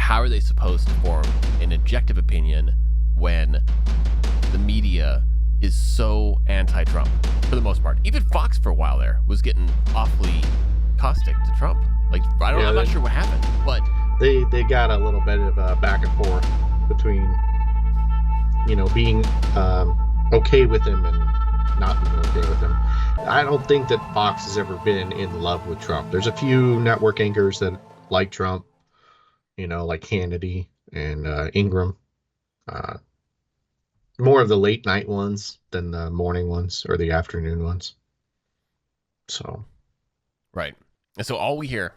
how are they supposed to form an objective opinion when the media is so anti-Trump for the most part? Even Fox for a while there was getting awfully caustic to Trump. Like, I'm not sure what happened, but they got a little bit of a back and forth between, being okay with him and not being okay with him. I don't think that Fox has ever been in love with Trump. There's a few network anchors that like Trump, like Hannity and Ingram. More of the late night ones than the morning ones or the afternoon ones. So. Right. And so all we hear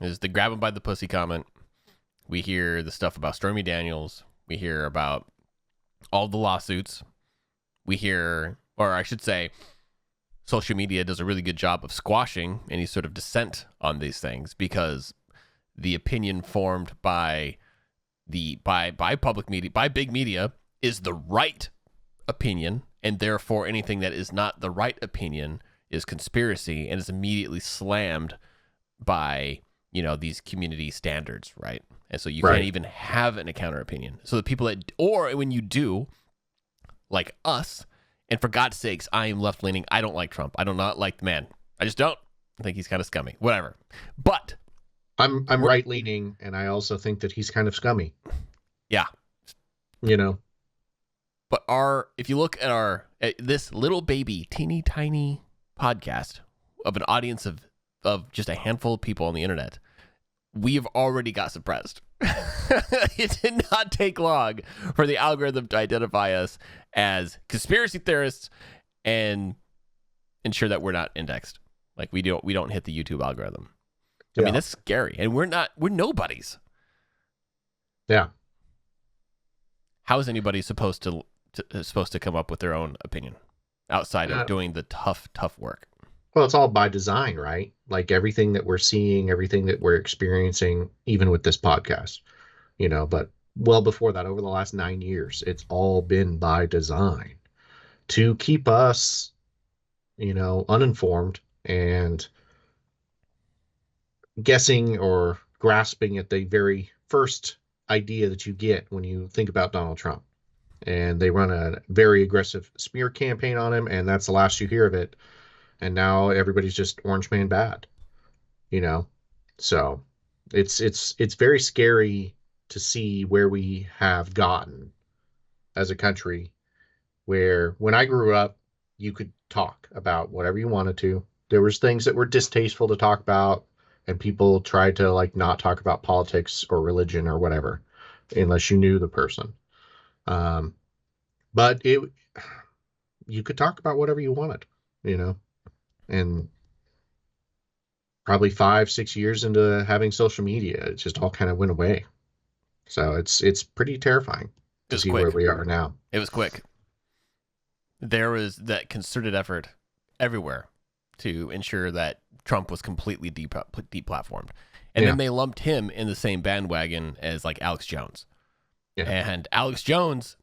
is the grab him by the pussy comment. We hear the stuff about Stormy Daniels. We hear about all the lawsuits. We hear, or I should say, social media does a really good job of squashing any sort of dissent on these things, because the opinion formed by public media, by big media, is the right opinion, and therefore anything that is not the right opinion is conspiracy and is immediately slammed by, these community standards, right? And so you can't even have a counter opinion. So the people that, or when you do, like us, and for God's sakes, I am left-leaning, I don't like Trump. I do not like the man. I just don't. I think he's kind of scummy. Whatever. But I'm right-leaning, and I also think that he's kind of scummy. Yeah. But if you look at this little baby, teeny tiny podcast of an audience of just a handful of people on the internet, we've already got suppressed. It did not take long for the algorithm to identify us as conspiracy theorists and ensure that we're not indexed. Like we don't hit the YouTube algorithm. I mean, that's scary, and we're nobodies. Yeah. How is anybody supposed to come up with their own opinion outside of doing the tough work? Well, it's all by design, right? Like everything that we're seeing, everything that we're experiencing, even with this podcast, but well before that, over the last 9 years, it's all been by design to keep us, uninformed and guessing or grasping at the very first idea that you get when you think about Donald Trump. And they run a very aggressive smear campaign on him, and that's the last you hear of it. And now everybody's just Orange Man bad, So it's very scary to see where we have gotten as a country, where when I grew up, you could talk about whatever you wanted to. There was things that were distasteful to talk about, and people tried to not talk about politics or religion or whatever, unless you knew the person. But you could talk about whatever you wanted, and probably 5-6 years into having social media, it just all kind of went away. So it's pretty terrifying to see where we are now. It was quick. There was that concerted effort everywhere to ensure that Trump was completely deplatformed. And then they lumped him in the same bandwagon as Alex Jones. Yeah. And Alex Jones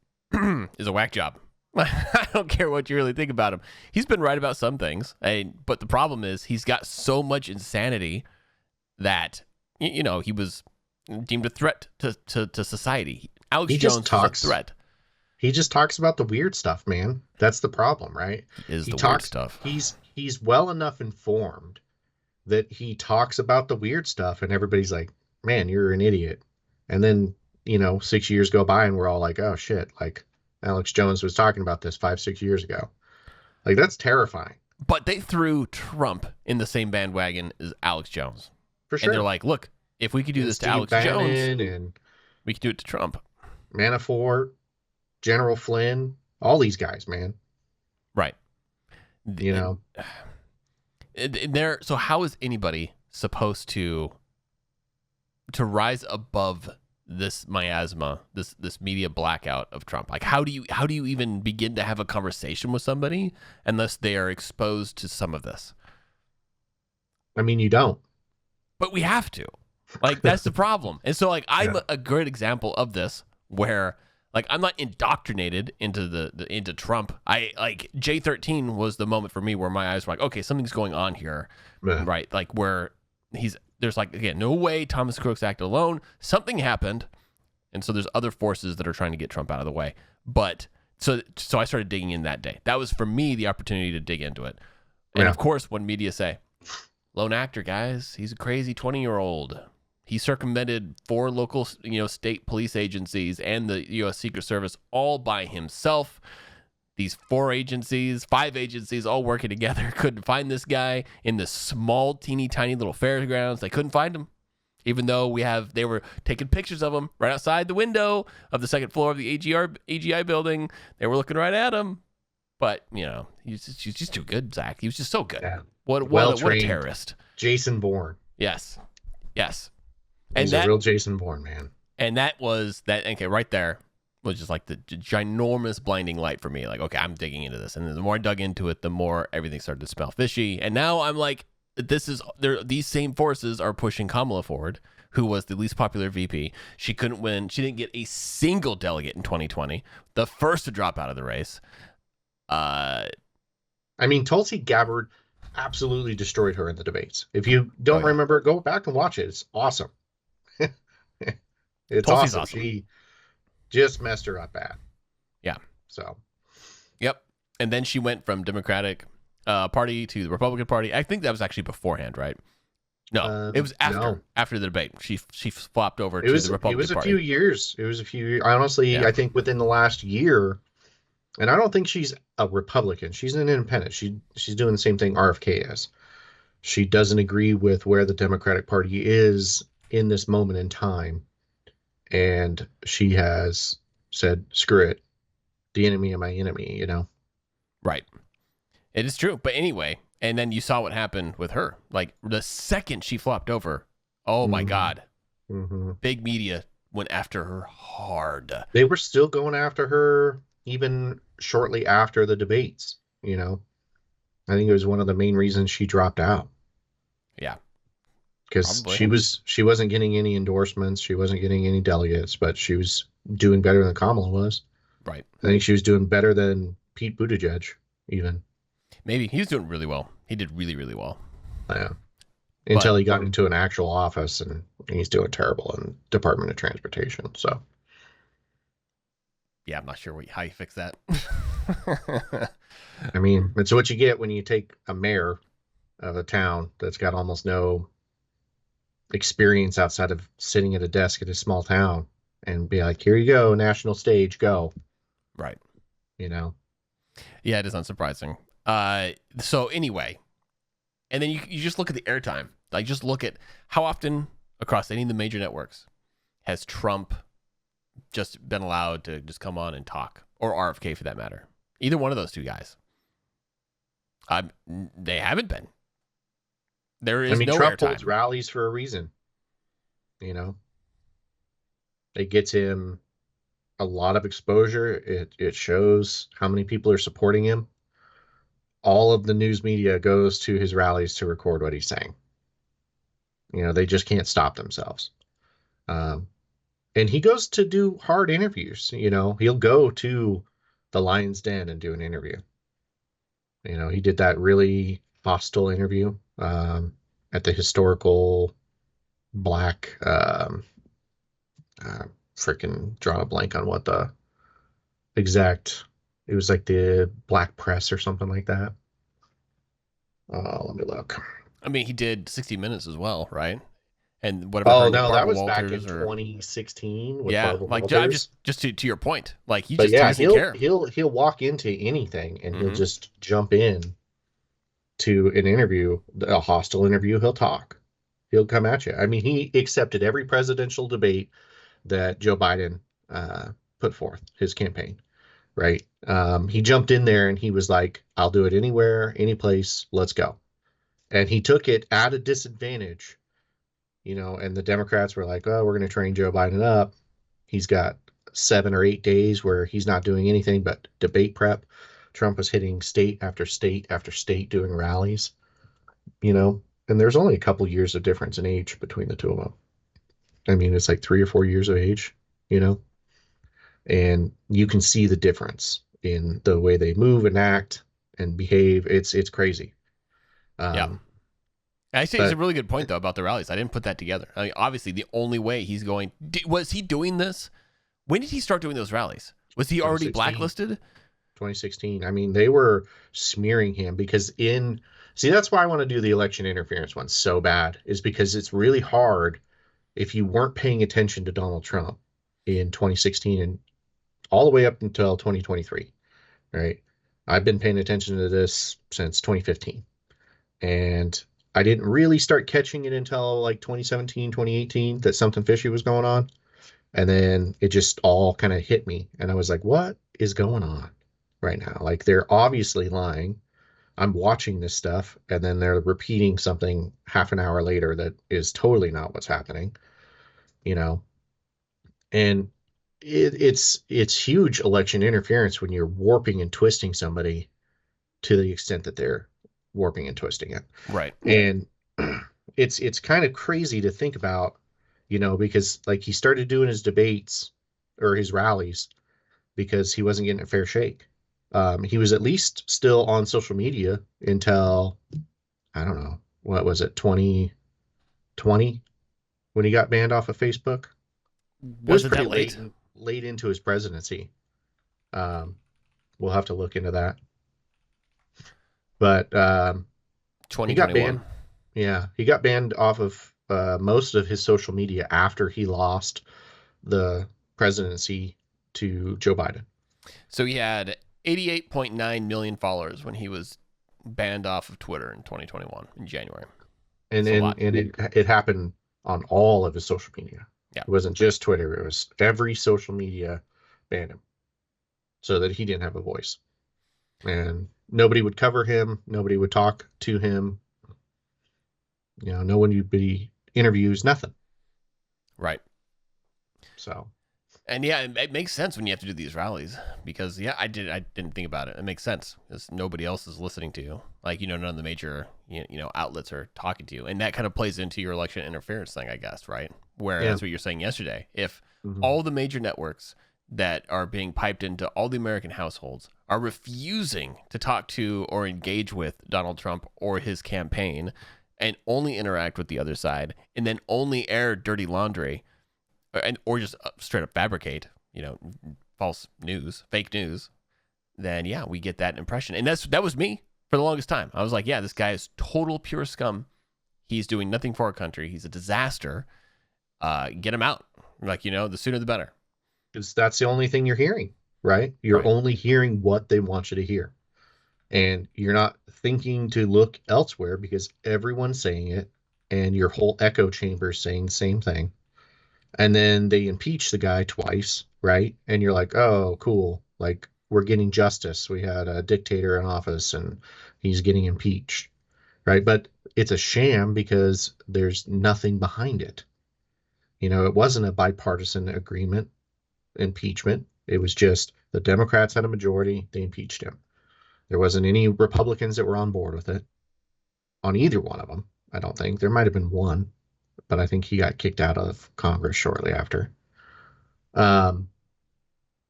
is a whack job. I don't care what you really think about him. He's been right about some things. But the problem is he's got so much insanity that, he was deemed a threat to society. Alex Jones is a threat. He just talks about the weird stuff, man. That's the problem, right? Weird stuff. He's well enough informed that he talks about the weird stuff, and everybody's like, man, you're an idiot. And then, 6 years go by and we're all like, oh shit, Alex Jones was talking about this 5-6 years ago. That's terrifying. But they threw Trump in the same bandwagon as Alex Jones. For sure. And they're like, look, if we could do this to Alex Jones, we could do it to Trump. Manafort, General Flynn, all these guys, man. Right. So how is anybody supposed to rise above this miasma, this media blackout of Trump? How do you even begin to have a conversation with somebody unless they are exposed to some of this? I mean, you don't. But we have to. That's the problem. And so I'm a great example of this, where I'm not indoctrinated into Trump. I J13 was the moment for me where my eyes were like, okay, something's going on here, right? Where he's there's like, again, no way Thomas Crooks acted alone. Something happened. And so there's other forces that are trying to get Trump out of the way. But so I started digging in that day. That was for me the opportunity to dig into it. And of course, when media say, lone actor, guys, he's a crazy 20-year-old. He circumvented 4 local, state police agencies and the U.S. Secret Service all by himself. These 5 agencies all working together couldn't find this guy in the small, teeny, tiny little fairgrounds. They couldn't find him, even though they were taking pictures of him right outside the window of the second floor of the AGI building. They were looking right at him. But, he's just too good, Zach. He was just so good. Yeah. What a terrorist. Jason Bourne. Yes. He's a real Jason Bourne, man. And that was that. Okay, right there was just like the ginormous blinding light for me. Like, okay, I'm digging into this, and the more I dug into it, the more everything started to smell fishy. And now I'm like, these same forces are pushing Kamala forward, who was the least popular VP. She couldn't win. She didn't get a single delegate in 2020. The first to drop out of the race. Tulsi Gabbard absolutely destroyed her in the debates. If you don't remember, go back and watch it. It's awesome. It's awesome. She just messed her up bad. Yeah. So. Yep. And then she went from Democratic Party to the Republican Party. I think that was actually beforehand, right? No, it was after the debate. She flopped over to the Republican Party. It was a few years. Honestly, I think within the last year, and I don't think she's a Republican. She's an independent. She's doing the same thing RFK is. She doesn't agree with where the Democratic Party is in this moment in time. And she has said, screw it. The enemy of my enemy, Right. It is true. But anyway, and then you saw what happened with her. Like, the second she flopped over, oh my God. Mm-hmm. Big media went after her hard. They were still going after her even shortly after the debates, I think it was one of the main reasons she dropped out. Yeah. Because she wasn't getting any endorsements, she wasn't getting any delegates, but she was doing better than Kamala was. Right. I think she was doing better than Pete Buttigieg, even. Maybe he was doing really well. He did really, really well. Yeah. Until he got into an actual office, and he's doing terrible in Department of Transportation. So. Yeah, I'm not sure how you fix that. It's what you get when you take a mayor of a town that's got almost no experience outside of sitting at a desk at a small town and be like, here you go, national stage, go. Right. Yeah, it is unsurprising. So anyway, and then you just look at the airtime. Like, just look at how often across any of the major networks has Trump just been allowed to just come on and talk, or RFK for that matter. Either one of those two guys. They haven't been. There is no Trump airtime. holds rallies for a reason. It gets him a lot of exposure. It shows how many people are supporting him. All of the news media goes to his rallies to record what he's saying. They just can't stop themselves. And he goes to do hard interviews. He'll go to the Lion's Den and do an interview. He did that really hostile interview at the historical black, freaking drawing a blank on what the exact, it was like the Black Press or something like that. Let me look. He did 60 Minutes as well, right? And whatever. Oh no, that was back in 2016. With Barbara just to your point, like he just doesn't care. He'll walk into anything and he'll just jump in to an interview, a hostile interview. He'll talk. He'll come at you. He accepted every presidential debate that Joe Biden put forth, his campaign. Right. He jumped in there and he was like, "I'll do it anywhere, any place. Let's go." And he took it at a disadvantage. And the Democrats were like, "Oh, we're going to train Joe Biden up. He's got 7 or 8 days where he's not doing anything but debate prep." Trump was hitting state after state after state doing rallies, and there's only a couple years of difference in age between the two of them. It's like 3 or 4 years of age, and you can see the difference in the way they move and act and behave. It's crazy. Yeah. Actually, it's a But really good point though about the rallies. I didn't put that together. I mean, obviously, the only way he's going was he doing this. When did he start doing those rallies? Was he already 2016, blacklisted? 2016. I mean, they were smearing him because in see that's why I want to do the election interference one so bad is because it's really hard if you weren't paying attention to Donald Trump in 2016 and all the way up until 2023, right? I've been paying attention to this since 2015. And I didn't really start catching it until like 2017, 2018 that something fishy was going on. And then it just all kind of hit me. And I was like, what is going on right now? Like, they're obviously lying. I'm watching this stuff. And then they're repeating something half an hour later that is totally not what's happening, you know? And it's huge election interference when you're warping and twisting somebody to the extent that they're warping and twisting it. Right. And it's kind of crazy to think about, because like he started doing his debates or his rallies because he wasn't getting a fair shake. He was at least still on social media until I don't know, what was it, 2020 when he got banned off of Facebook. It was Was it pretty that late? late into his presidency. Um, we'll have to look into that. But he got 2021. banned. Yeah, he got banned off of most of his social media after he lost the presidency to Joe Biden. So he had 88.9 million followers when he was banned off of Twitter in 2021 in January. And That's a then lot. and it happened on all of his social media. Yeah. It wasn't just Twitter, it was every social media banned him so that he didn't have a voice. And nobody would cover him, nobody would talk to him. No one would be interviews, nothing. Right. So And yeah, it makes sense when you have to do these rallies because I didn't think about it. It makes sense because nobody else is listening to you. Like none of the major outlets are talking to you, and that kind of plays into your election interference thing, I guess, right? Where yeah. that's what you're saying yesterday. If Mhm. all the major networks that are being piped into all the American households are refusing to talk to or engage with Donald Trump or his campaign, and only interact with the other side, and then only air dirty laundry or just straight up fabricate, false news, fake news, then yeah, we get that impression. And that was me for the longest time. I was like, yeah, this guy is total pure scum. He's doing nothing for our country. He's a disaster. Get him out. Like, the sooner the better. Because that's the only thing you're hearing, right? You're Right. only hearing what they want you to hear. And you're not thinking to look elsewhere because everyone's saying it and your whole echo chamber is saying the same thing. And then they impeach the guy twice, right? And you're like, oh, cool. Like, we're getting justice. We had a dictator in office and he's getting impeached, right? But it's a sham because there's nothing behind it. It wasn't a bipartisan agreement, impeachment. It was just the Democrats had a majority. They impeached him. There wasn't any Republicans that were on board with it on either one of them. I don't think there might have been one, but I think he got kicked out of Congress shortly after. Um,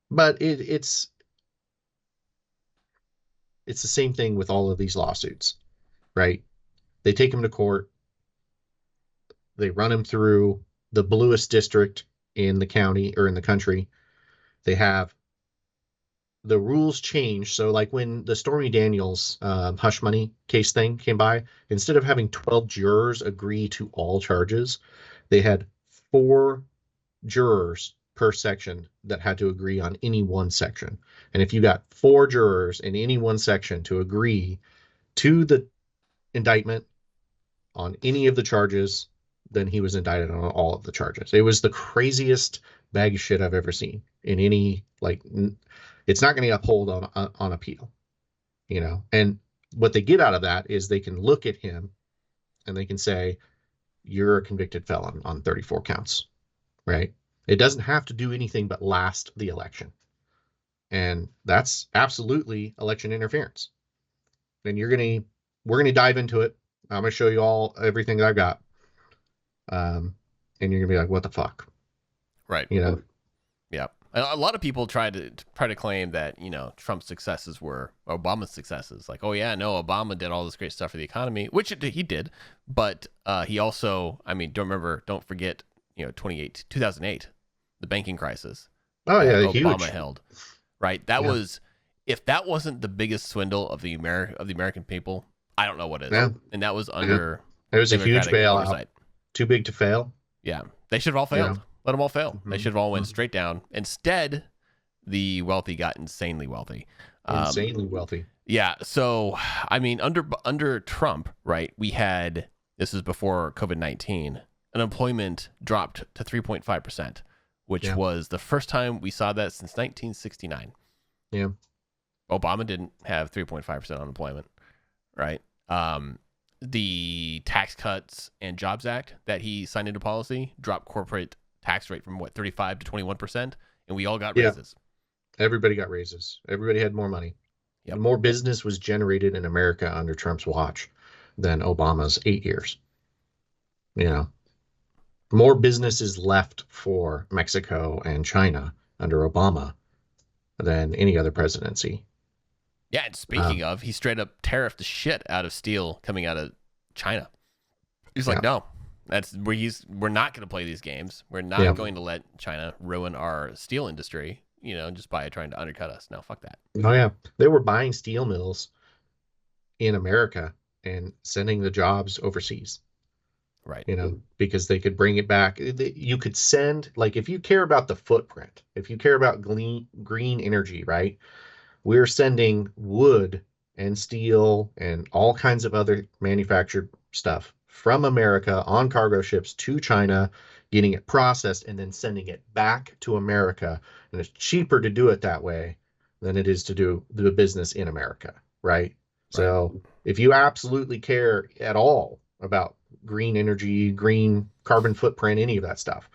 but it's the same thing with all of these lawsuits, right? They take him to court. They run him through the bluest district in the county or in the country. They have the rules change. So, like when the Stormy Daniels hush money case thing came by, instead of having 12 jurors agree to all charges, they had 4 jurors per section that had to agree on any one section. And if you got 4 jurors in any one section to agree to the indictment on any of the charges, then he was indicted on all of the charges. It was the craziest bag of shit I've ever seen in any it's not going to uphold on appeal, And what they get out of that is they can look at him and they can say, you're a convicted felon on 34 counts, right? It doesn't have to do anything but last the election. And that's absolutely election interference. And we're gonna dive into it. I'm gonna show you all everything that I got. And you're gonna be like, what the fuck? Right. You know? Yeah. A lot of people try to claim that Trump's successes were Obama's successes. Like, oh yeah, no, Obama did all this great stuff for the economy, which he did, but he also, I mean, don't forget, 2008, the banking crisis Oh that yeah, Obama huge. held. Right, that Yeah, was, if that wasn't the biggest swindle of the American people, I don't know what is. yeah, And that was yeah. under It was a huge Democratic bailout, oversight. too big to fail. Yeah, they should have all You failed. know. Let them all fail. They Hmm. should have all went Hmm. straight down. Instead, the wealthy got insanely wealthy. Insanely wealthy. Yeah. So, I mean, under Trump, right? We had, this is before COVID-19. Unemployment dropped to 3.5%, which Yeah. was the first time we saw that since 1969. Yeah. Obama didn't have 3.5% unemployment, right? The Tax Cuts and Jobs Act that he signed into policy dropped corporate tax rate from 35 to 21%, and we all got Yeah. raises. Everybody got raises. Everybody had more money. Yep. More business was generated in America under Trump's watch than Obama's 8 years. More business is left for Mexico and China under Obama than any other presidency. Yeah, and speaking of, he straight up tariffed the shit out of steel coming out of China. He's like, no, we're not going to play these games. We're not going to let China ruin our steel industry, just by trying to undercut us. No, fuck that. Oh yeah, they were buying steel mills in America and sending the jobs overseas. Right. Because they could bring it back. You could send, like, if you care about the footprint, if you care about green energy, right? We're sending wood and steel and all kinds of other manufactured stuff from America on cargo ships to China, getting it processed and then sending it back to America. And it's cheaper to do it that way than it is to do the business in America, right? So if you absolutely care at all about green energy, green carbon footprint, any of that stuff,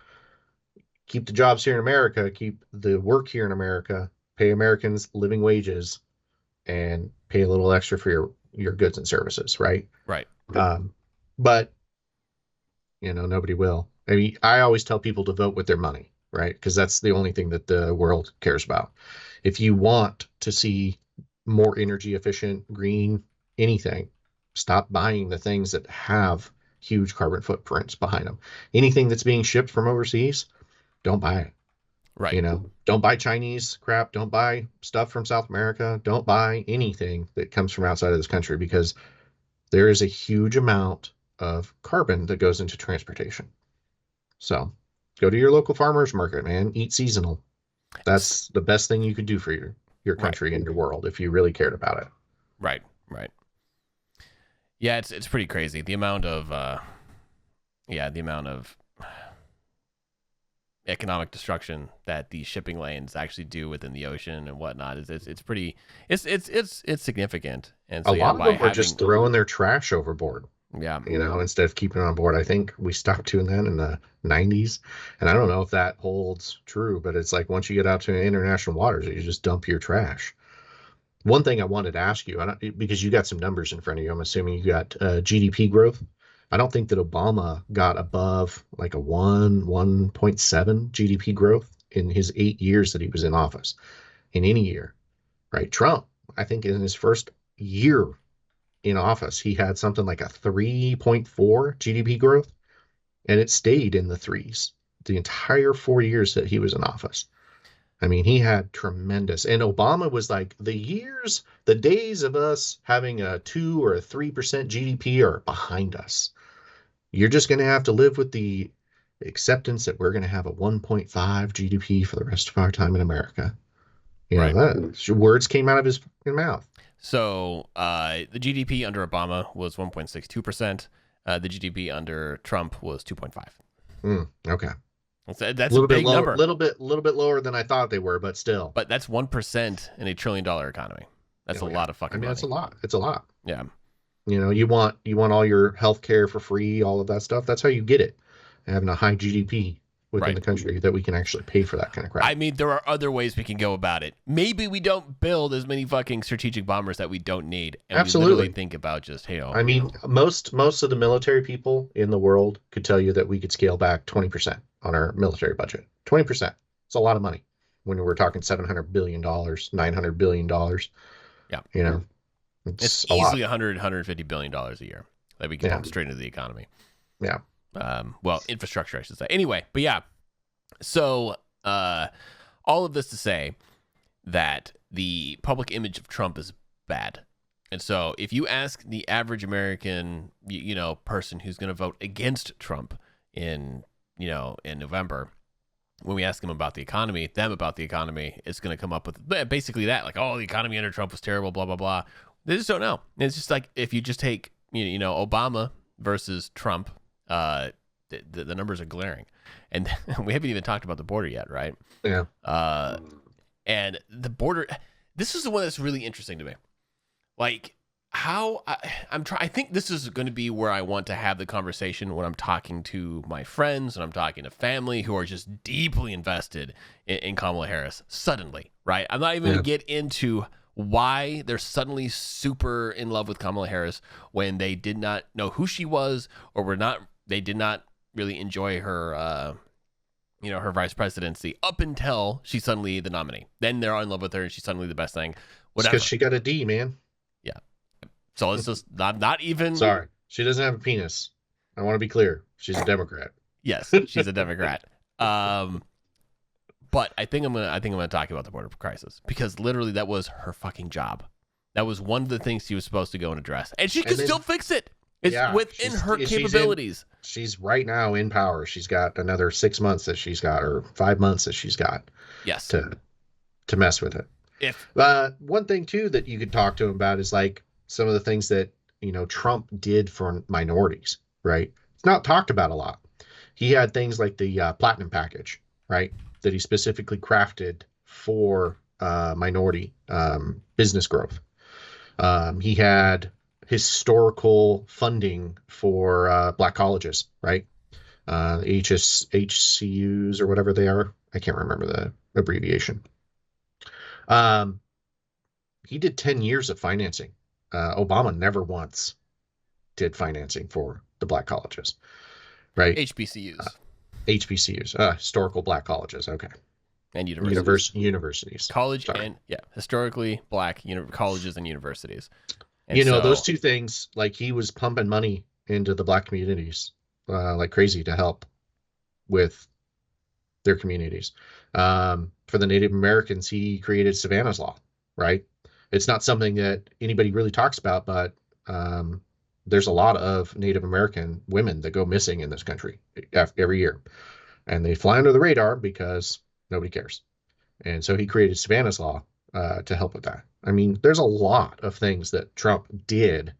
keep the jobs here in America, keep the work here in America, pay Americans living wages, and pay a little extra for your goods and services, right? Right. But nobody will. I mean, I always tell people to vote with their money, right? Because that's the only thing that the world cares about. If you want to see more energy efficient, green, anything, stop buying the things that have huge carbon footprints behind them. Anything that's being shipped from overseas, don't buy it. Right. Don't buy Chinese crap. Don't buy stuff from South America. Don't buy anything that comes from outside of this country, because there is a huge amount of carbon that goes into transportation. So go to your local farmer's market, man. Eat seasonal. That's the best thing you could do for your country and your world if you really cared about it. Right. Yeah, it's pretty crazy. The amount of economic destruction that these shipping lanes actually do within the ocean and whatnot is it's pretty it's significant. And so a lot of them are just throwing their trash overboard. Yeah. Instead of keeping it on board. I think we stopped doing that in the 90s. And I don't know if that holds true, but it's like once you get out to international waters, you just dump your trash. One thing I wanted to ask you, because you got some numbers in front of you, I'm assuming you got GDP growth. I don't think that Obama got above like a 1.7 GDP growth in his 8 years that he was in office, in any year, right? Trump, I think in his first year in office, he had something like a 3.4 GDP growth, and it stayed in the threes the entire 4 years that he was in office. I mean, he had tremendous, and Obama was like, the days of us having a 2 or a 3% GDP are behind us. You're just going to have to live with the acceptance that we're going to have a 1.5 GDP for the rest of our time in America. Words came out of his mouth. So the GDP under Obama was 1.62%. The GDP under Trump was 2.5. Okay. That's a big number. A little bit lower than I thought they were, but still. But that's 1% in $1 trillion economy. That's a lot of fucking money. That's a lot. It's a lot. Yeah. You want all your health care for free, all of that stuff. That's how you get it. Having a high GDP within the country that we can actually pay for that kind of crap. I mean, there are other ways we can go about it. Maybe we don't build as many fucking strategic bombers that we don't need. And Absolutely. We literally think about just, I mean, most of the military people in the world could tell you that we could scale back 20% on our military budget. 20%. It's a lot of money. when we're talking $700 billion, $900 billion. Yeah. You know, It's it's a easily lot. 150 billion dollars a year that we can Yeah. pump straight into the economy. Yeah. Well, infrastructure, I should say. Anyway, but yeah. So, all of this to say that the public image of Trump is bad. And so if you ask the average American, person who's going to vote against Trump in November, when we ask them about the economy, it's going to come up with basically that, like, oh, the economy under Trump was terrible, blah, blah, blah. They just don't know. It's just like if you just take, Obama versus Trump, the numbers are glaring. And we haven't even talked about the border yet, right? Yeah. And the border, this is the one that's really interesting to me. Like, I think this is going to be where I want to have the conversation when I'm talking to my friends and I'm talking to family who are just deeply invested in Kamala Harris suddenly, right? I'm not even going to get into why they're suddenly super in love with Kamala Harris when they did not know who she was, or they did not really enjoy her, her vice presidency up until she's suddenly the nominee. Then they're in love with her and she's suddenly the best thing. Whatever. Because she got a D, man. Yeah. So it's just not even. Sorry, she doesn't have a penis. I want to be clear. She's a Democrat. Yes, she's a Democrat. But I think I'm gonna talk about the border crisis, because literally that was her fucking job. That was one of the things she was supposed to go and address, and she could still fix it. It's within her capabilities. She's right now in power. She's got another 6 months that she's got, or 5 months that she's got. Yes. To mess with it. One thing too that you could talk to him about is like some of the things that Trump did for minorities. Right? It's not talked about a lot. He had things like the platinum package, right? That he specifically crafted for minority business growth. He had historical funding for black colleges, right? HCUs or whatever they are. I can't remember the abbreviation. He did 10 years of financing. Obama never once did financing for the black colleges, right? HBCUs, historical black colleges. Okay. And universities. College. Sorry. And historically black colleges and universities. And those two things, like he was pumping money into the black communities like crazy to help with their communities. For the Native Americans, he created Savannah's Law, right? It's not something that anybody really talks about, but there's a lot of Native American women that go missing in this country every year. And they fly under the radar because nobody cares. And so he created Savannah's Law to help with that. I mean, there's a lot of things that Trump did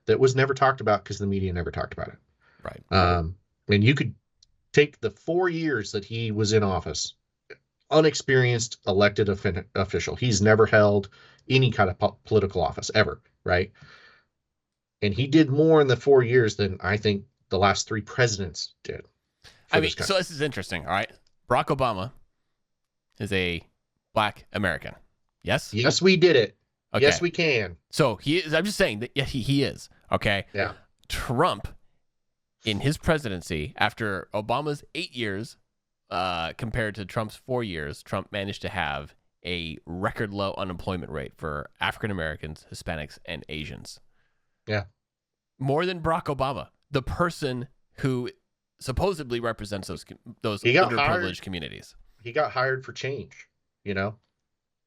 that was never talked about because the media never talked about it. Right. And you could take the 4 years that he was in office, unexperienced elected official. He's never held any kind of political office ever, right? And he did more in the 4 years than I think the last 3 presidents did. I mean, so this is interesting, all right? Barack Obama is a black American. Yes? Yes, we did it. Okay. Yes, we can. So he is. I'm just saying that he is. Okay? Yeah. Trump, in his presidency, after Obama's 8 years compared to Trump's 4 years, Trump managed to have a record low unemployment rate for African Americans, Hispanics, and Asians. Yeah. More than Barack Obama, the person who supposedly represents those underprivileged communities. He got hired for change,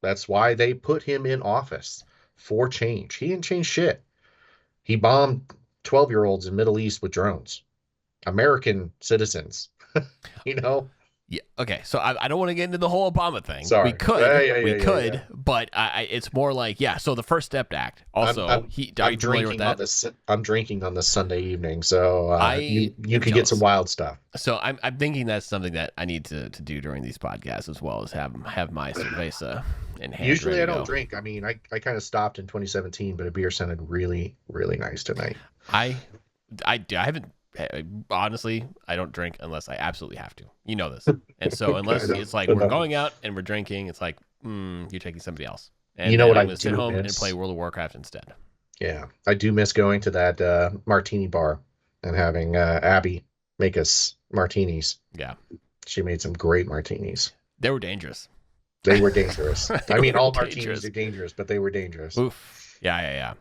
That's why they put him in office, for change. He didn't change shit. He bombed 12-year-olds in Middle East with drones. American citizens, Yeah. Okay. So I don't want to get into the whole Obama thing. Sorry. We could, but it's more like, So the First Step Act. Also, are you familiar with that? I'm drinking on this Sunday evening, so you can get some wild stuff. So I'm thinking that's something that I need to do during these podcasts, as well as have my cerveza in hand. Usually I don't drink. I mean, I kind of stopped in 2017, but a beer sounded really, really nice tonight. I haven't. Honestly, I don't drink unless I absolutely have to. You know this. And so unless it's like we're going out and we're drinking, it's like, you're taking somebody else. And what I'm I going to sit home and play World of Warcraft instead. Yeah. I do miss going to that martini bar and having Abby make us martinis. Yeah. She made some great martinis. They were dangerous. They were dangerous. They I mean, were all dangerous. martinis are dangerous, but they were dangerous. Oof. Yeah.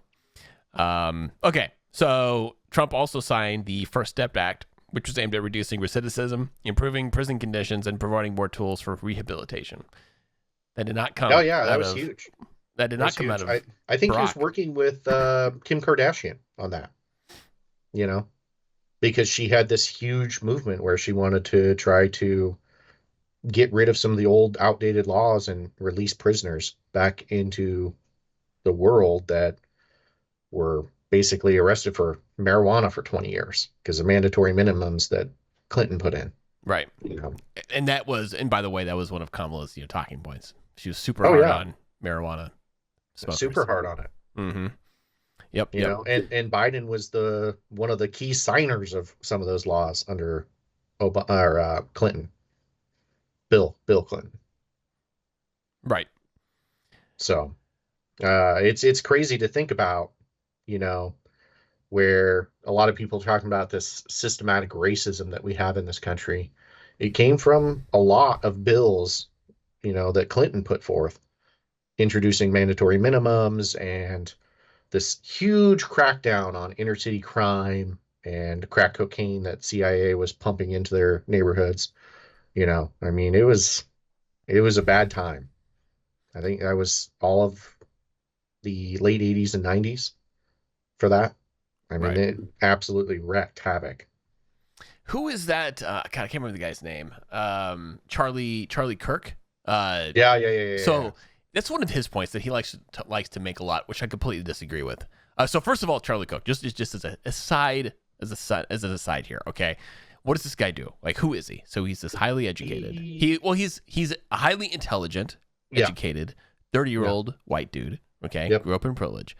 Okay. So Trump also signed the First Step Act, which was aimed at reducing recidivism, improving prison conditions, and providing more tools for rehabilitation. That did not come. Oh yeah, that was huge. That did not come out of. I think Barack. he was working with Kim Kardashian on that. You know, because she had this huge movement where she wanted to try to get rid of some of the old outdated laws and release prisoners back into the world that were basically arrested for marijuana for 20 years because of mandatory minimums that Clinton put in. Right. You know, And by the way, that was one of Kamala's talking points. She was super hard on marijuana smokers. Super hard on it. Mm-hmm. Yep. You know, and Biden was one of the key signers of some of those laws under Clinton. Bill Clinton. Right. So it's crazy to think about, you know, where a lot of people are talking about this systematic racism that we have in this country. It came from a lot of bills, you know, that Clinton put forth, introducing mandatory minimums and this huge crackdown on inner city crime and crack cocaine that CIA was pumping into their neighborhoods. You know, I mean, it was a bad time. I think that was all of the late 80s and 90s for that. I mean, It absolutely wreaked havoc. Who is that? God, I can't remember the guy's name. Charlie Kirk. Yeah. So that's one of his points that he likes to make a lot, which I completely disagree with. So first of all, Charlie Kirk, just as an aside here, okay. What does this guy do? Like, who is he? So he's this highly educated. He's a highly intelligent, educated, 30-year-old white dude. Okay, grew up in privilege.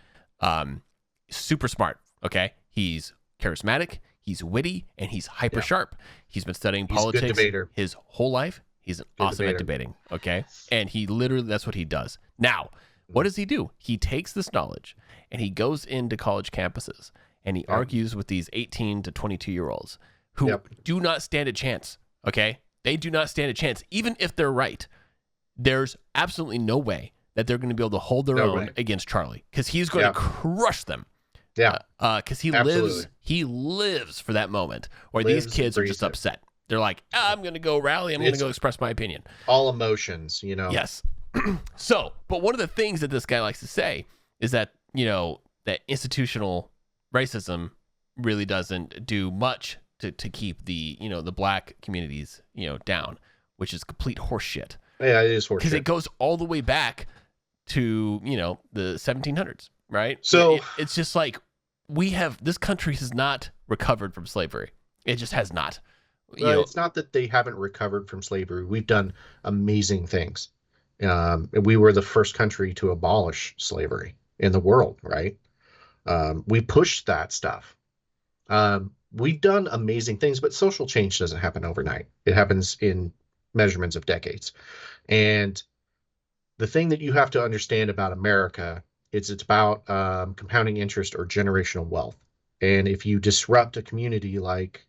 Super smart. Okay, he's charismatic. He's witty and he's hyper sharp. He's been studying politics his whole life. He's awesome at debating. Okay, and he literally that's what he does. Now, what does he do? He takes this knowledge and he goes into college campuses and he argues with these 18 to 22-year-olds who do not stand a chance, okay? They do not stand a chance. Even if they're right, there's absolutely no way that they're going to be able to hold their own against Charlie because he's going to crush them. Yeah. Because he lives for that moment where these kids are just upset. They're like, I'm going to go rally. I'm going to go express my opinion. All emotions, you know? Yes. So, but one of the things that this guy likes to say is that, you know, that institutional racism really doesn't do much to keep the, you know, the black communities, you know, down, which is complete horseshit. Yeah, it is horseshit. Because it goes all the way back to, you know, the 1700s, right? So it's just like this country has not recovered from slavery. It just has not. It's not that they haven't recovered from slavery. We've done amazing things. We were the first country to abolish slavery in the world, right? We pushed that stuff. We've done amazing things, but social change doesn't happen overnight. It happens in measurements of decades. And the thing that you have to understand about America is it's about compounding interest or generational wealth. And if you disrupt a community like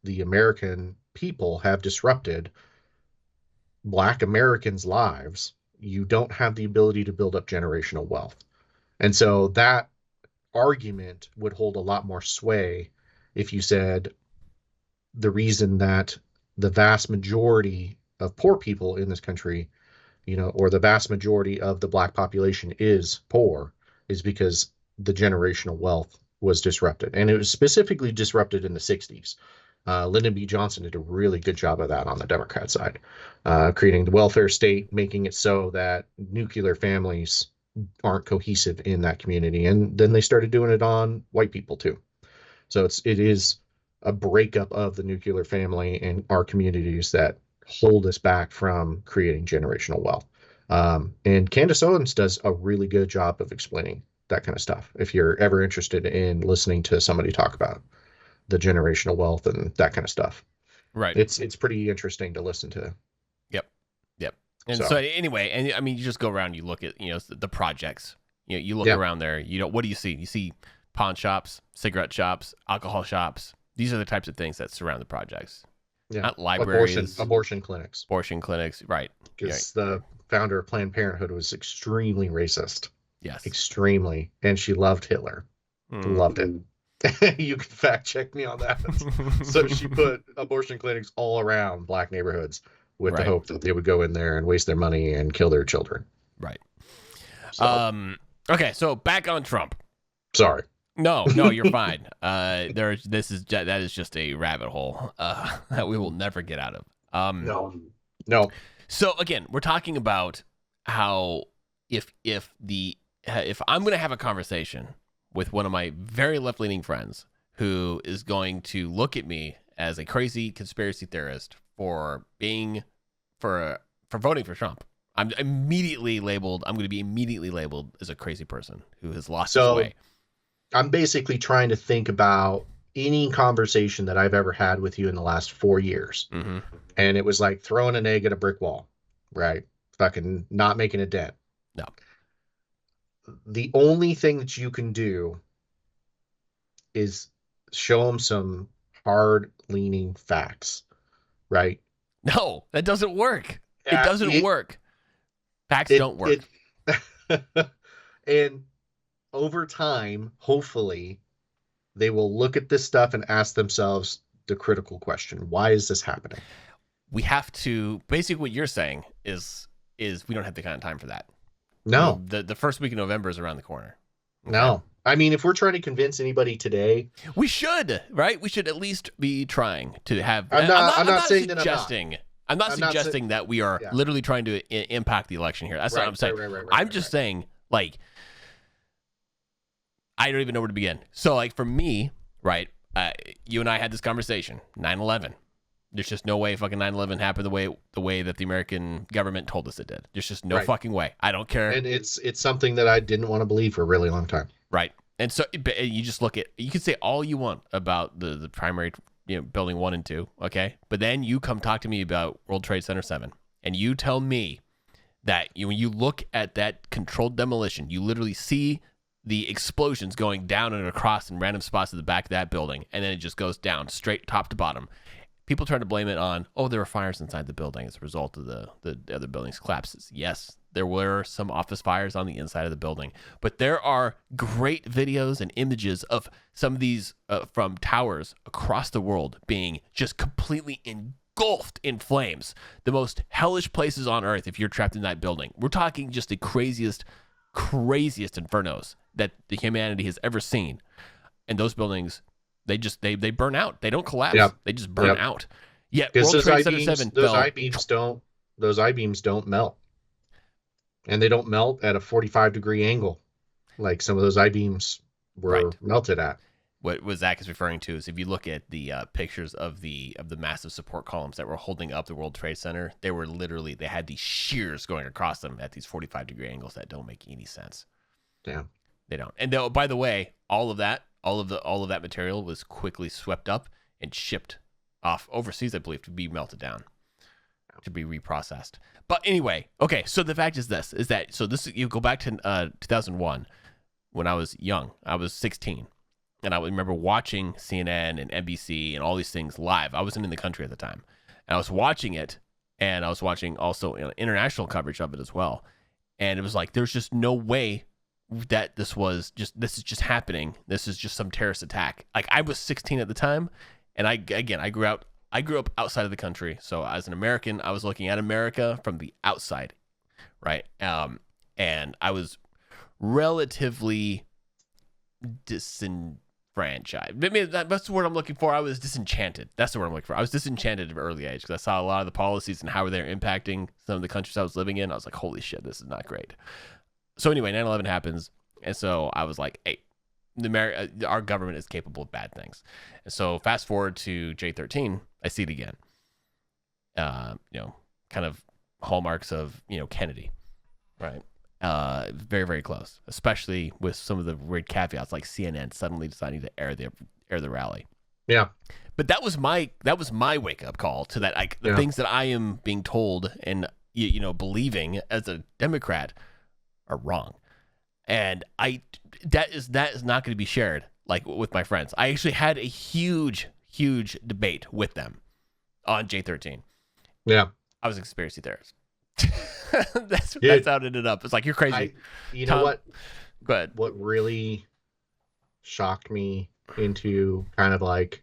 the American people have disrupted Black Americans' lives, you don't have the ability to build up generational wealth. And so that argument would hold a lot more sway if you said the reason that the vast majority of poor people in this country, you know, or the vast majority of the Black population is poor, is because the generational wealth was disrupted. And it was specifically disrupted in the 60s. Lyndon B. Johnson did a really good job of that on the Democrat side, creating the welfare state, making it so that nuclear families aren't cohesive in that community. And then they started doing it on white people too. So it is a breakup of the nuclear family and our communities that hold us back from creating generational wealth. And Candace Owens does a really good job of explaining that kind of stuff. If you're ever interested in listening to somebody talk about the generational wealth and that kind of stuff. Right. It's pretty interesting to listen to. Yep. And so anyway, and I mean, you just go around, you look at, you know, the projects, you know, you look around there, you know, what do you see? You see pawn shops, cigarette shops, alcohol shops. These are the types of things that surround the projects. Yeah. Not libraries. Abortion clinics. Abortion clinics. Right. Because the founder of Planned Parenthood, was extremely racist. Yes. Extremely. And she loved Hitler. Loved it. You can fact check me on that. So she put abortion clinics all around black neighborhoods with the hope that they would go in there and waste their money and kill their children. Right. So, okay, so back on Trump. Sorry. No, you're fine. That is just a rabbit hole that we will never get out of. No. So again, we're talking about how if I'm going to have a conversation with one of my very left-leaning friends who is going to look at me as a crazy conspiracy theorist for voting for Trump, I'm going to be immediately labeled as a crazy person who has lost his way. I'm basically trying to think about any conversation that I've ever had with you in the last 4 years. Mm-hmm. And it was like throwing an egg at a brick wall, right? Fucking not making a dent. No. The only thing that you can do is show them some hard-leaning facts, right? No, that doesn't work. It doesn't work. Facts don't work. And over time, hopefully, they will look at this stuff and ask themselves the critical question: why is this happening? We have to. Basically, what you're saying is we don't have the kind of time for that. No. The first week of November is around the corner. Okay? No. I mean, if we're trying to convince anybody today, we should, right? We should at least be trying to have. I'm not saying that we are literally trying to impact the election here. That's not what I'm saying. I'm just saying, like, I don't even know where to begin. So, like, for me, right, you and I had this conversation, 9/11. There's just no way fucking 9/11 happened the way that the American government told us it did. There's just no fucking way. I don't care. And it's something that I didn't want to believe for a really long time. Right. And so you just look at, you can say all you want about the primary, building 1 and 2, okay? But then you come talk to me about World Trade Center 7, and you tell me that when you look at that controlled demolition, you literally see the explosions going down and across in random spots at the back of that building, and then it just goes down straight top to bottom. People try to blame it on, there were fires inside the building as a result of the other building's collapses. Yes, there were some office fires on the inside of the building, but there are great videos and images of some of these from towers across the world being just completely engulfed in flames. The most hellish places on earth if you're trapped in that building. We're talking just the craziest infernos that the humanity has ever seen. And those buildings, they burn out. They don't collapse. Yep. They just burn out. Yet World Trade Center 7 those I-beams don't melt. And they don't melt at a 45-degree angle like some of those I-beams were melted at. What Zac is referring to is if you look at the pictures of the massive support columns that were holding up the World Trade Center, they had these shears going across them at these 45-degree angles that don't make any sense. Yeah. They don't. And by the way, all of that material was quickly swept up and shipped off overseas, I believe, to be melted down, to be reprocessed. But anyway, okay, so the fact is you go back to 2001 when I was young. I was 16, and I remember watching CNN and NBC and all these things live. I wasn't in the country at the time, and I was watching it, and I was watching also international coverage of it as well. And it was like there's just no way that this is just happening. This is just some terrorist attack. Like, I was 16 at the time, and I grew up outside of the country. So as an American, I was looking at America from the outside, right? And I was relatively disenfranchised. Maybe that's the word I'm looking for. I was disenchanted. That's the word I'm looking for. I was disenchanted at an early age because I saw a lot of the policies and how they're impacting some of the countries I was living in. I was like, holy shit, this is not great. So anyway, 9/11 happens, and so I was like, hey, our government is capable of bad things. And so fast forward to J13, I see it again. Kind of hallmarks of, Kennedy, right? Very, very close, especially with some of the weird caveats like CNN suddenly deciding to air the rally. Yeah. But that was my wake up call to that. Like the things that I am being told and, believing as a Democrat are wrong. And that is not going to be shared like with my friends. I actually had a huge debate with them on J13. Yeah. I was a conspiracy theorist. That's how it ended up. It's like, you're crazy. You know what? Go ahead. What really shocked me into kind of like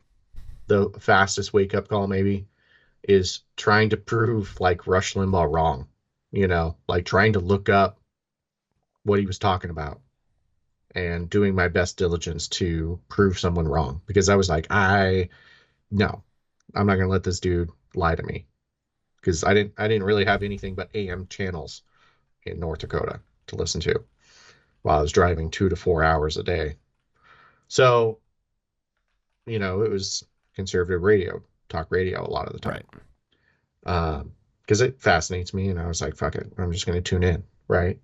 the fastest wake up call maybe is trying to prove like Rush Limbaugh wrong. Like trying to look up what he was talking about and doing my best diligence to prove someone wrong, because I was like, no, I'm not gonna let this dude lie to me, because I didn't really have anything but AM channels in North Dakota to listen to while I was driving 2 to 4 hours a day. So, it was conservative radio, talk radio a lot of the time. Right. Because it fascinates me, and I was like, fuck it, I'm just going to tune in, right?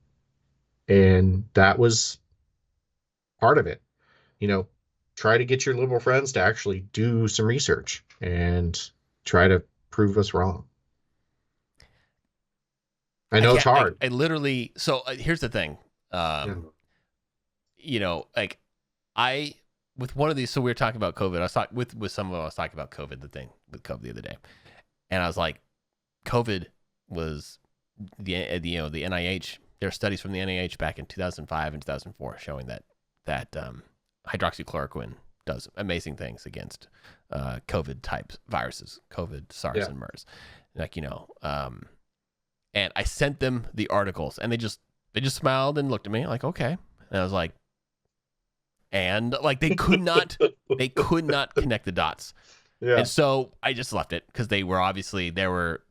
And that was part of it. Try to get your liberal friends to actually do some research and try to prove us wrong. I know it's hard. I literally, so here's the thing. Like with one of these, so we were talking about COVID. I was talking with someone, I was talking about COVID, the COVID the other day. And I was like, COVID was the NIH, there are studies from the NIH back in 2005 and 2004 showing that hydroxychloroquine does amazing things against COVID type viruses, COVID, SARS, and MERS. Like, and I sent them the articles, and they just smiled and looked at me like, okay. And I was like, and like they could not connect the dots. Yeah. And so I just left it, because they were obviously they were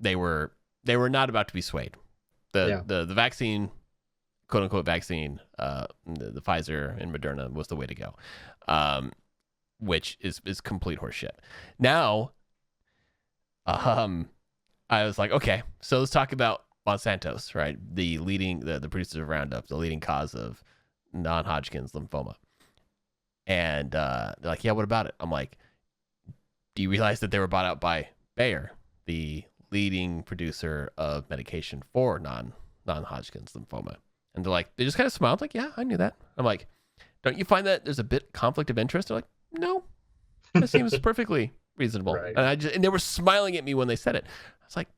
not about to be swayed. The vaccine, quote unquote vaccine, the Pfizer and Moderna was the way to go, which is complete horseshit. Now, I was like, okay, so let's talk about Monsanto's, right? The producers of Roundup, the leading cause of non-Hodgkin's lymphoma. And they're like, yeah, what about it? I'm like, do you realize that they were bought out by Bayer, the leading producer of medication for non-Hodgkin's lymphoma? And they're like, they just kind of smiled, like, yeah, I knew that. I'm like, don't you find that there's a bit conflict of interest? They're like, no, that seems perfectly reasonable. Right. And they were smiling at me when they said it. I was like,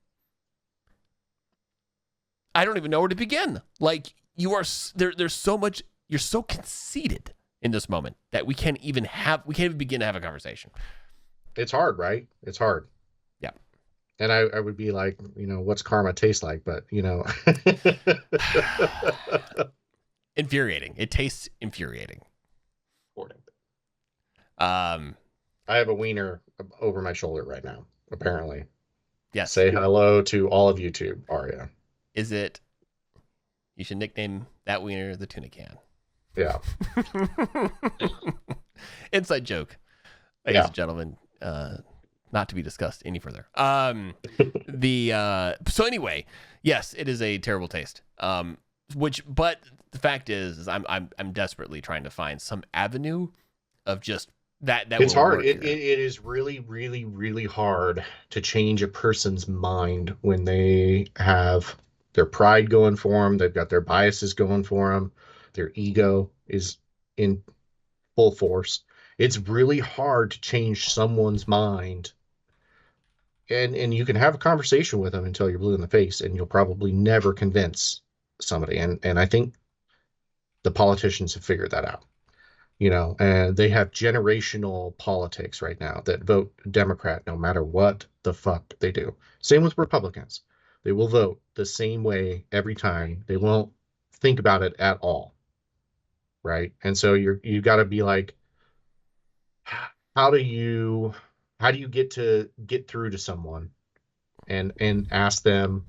I don't even know where to begin. Like, you are there's so much, you're so conceited in this moment that we can't even begin to have a conversation. It's hard, right? It's hard. Yeah. And I would be like, what's karma taste like? But, infuriating. It tastes infuriating. I have a wiener over my shoulder right now, apparently. Yes. Say hello to all of YouTube, Aria. Is it? You should nickname that wiener the tuna can. Yeah. Inside joke, ladies and gentlemen. Not to be discussed any further. So anyway, yes, it is a terrible taste. But the fact is I'm desperately trying to find some avenue of just that. It's hard. It is really, really, really hard to change a person's mind when they have their pride going for them. They've got their biases going for them. Their ego is in full force. It's really hard to change someone's mind. And you can have a conversation with them until you're blue in the face, and you'll probably never convince somebody. And I think the politicians have figured that out. And they have generational politics right now that vote Democrat no matter what the fuck they do. Same with Republicans. They will vote the same way every time. They won't think about it at all. Right? And so you got to be like, how do you get through to someone and ask them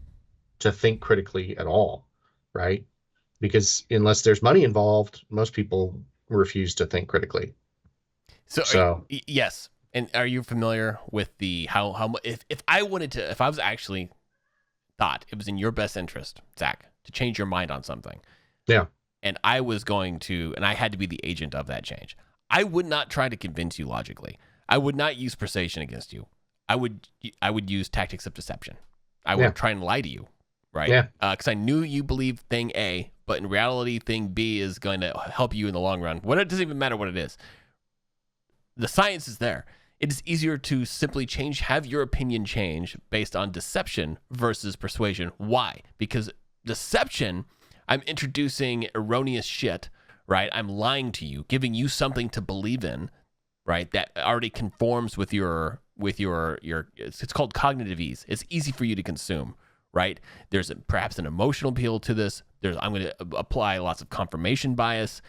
to think critically at all, right? Because unless there's money involved, most people refuse to think critically. So yes. And are you familiar with the how if I was actually thought it was in your best interest, Zach, to change your mind on something? Yeah. And I was going to, and I had to be the agent of that change, I would not try to convince you logically. I would not use persuasion against you. I would use tactics of deception. I would try and lie to you, right? Yeah. Because I knew you believed thing A, but in reality, thing B is going to help you in the long run. It doesn't even matter what it is. The science is there. It is easier to simply have your opinion change based on deception versus persuasion. Why? Because deception, I'm introducing erroneous shit, right? I'm lying to you, giving you something to believe in, right? That already conforms with your it's called cognitive ease. It's easy for you to consume, right? There's perhaps an emotional appeal to this. I'm going to apply lots of confirmation bias.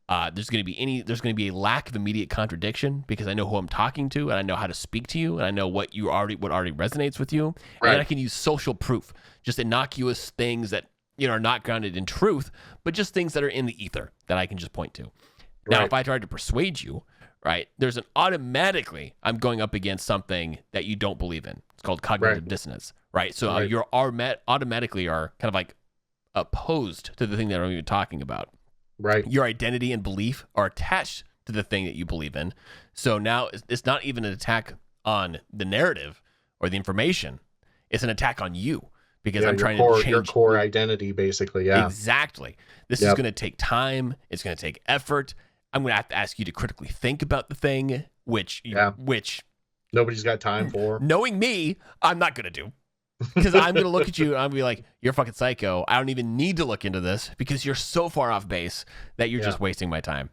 There's going to be a lack of immediate contradiction because I know who I'm talking to and I know how to speak to you and I know what already resonates with you. And then I can use social proof, just innocuous things that are not grounded in truth, but just things that are in the ether that I can just point to. Now, if I tried to persuade you, right, there's an automatically I'm going up against something that you don't believe in. It's called cognitive dissonance, right? So you're automatically are kind of like opposed to the thing that I'm even talking about. Right. Your identity and belief are attached to the thing that you believe in. So now it's not even an attack on the narrative or the information. It's an attack on you because I'm trying to change your core identity, basically. Yeah, exactly. This is going to take time. It's going to take effort. I'm going to have to ask you to critically think about the thing, which nobody's got time for. Knowing me, I'm not going to do. Because I'm going to look at you and I'm going to be like, you're fucking psycho. I don't even need to look into this because you're so far off base that you're just wasting my time.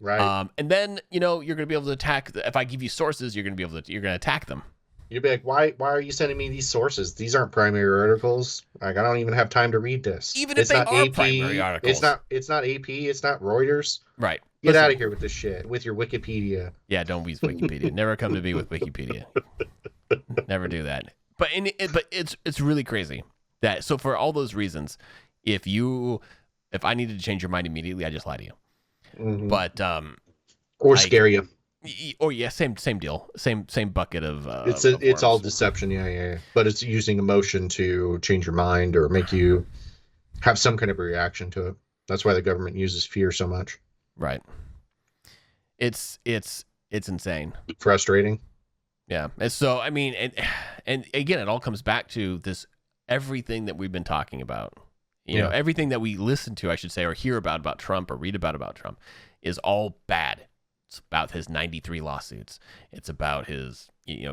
Right. And then, you're going to be able to attack. If I give you sources, you're going to attack them. You'd be like, why are you sending me these sources? These aren't primary articles. Like, I don't even have time to read this. Even if they are primary articles. It's not AP. It's not Reuters. Right. Get out of here with this shit, with your Wikipedia. Yeah, don't use Wikipedia. Never come to me with Wikipedia. Never do that. But it's really crazy that, so for all those reasons, if I needed to change your mind immediately, I just lie to you. Mm-hmm. But or scare you. Or same deal, same bucket of. It's all deception, yeah. But it's using emotion to change your mind or make you have some kind of a reaction to it. That's why the government uses fear so much. Right. It's insane. Frustrating. Yeah. And so, I mean, and again, it all comes back to this, everything that we've been talking about, everything that we listen to, I should say, or hear about Trump or read about Trump is all bad. It's about his 93 lawsuits. It's about his,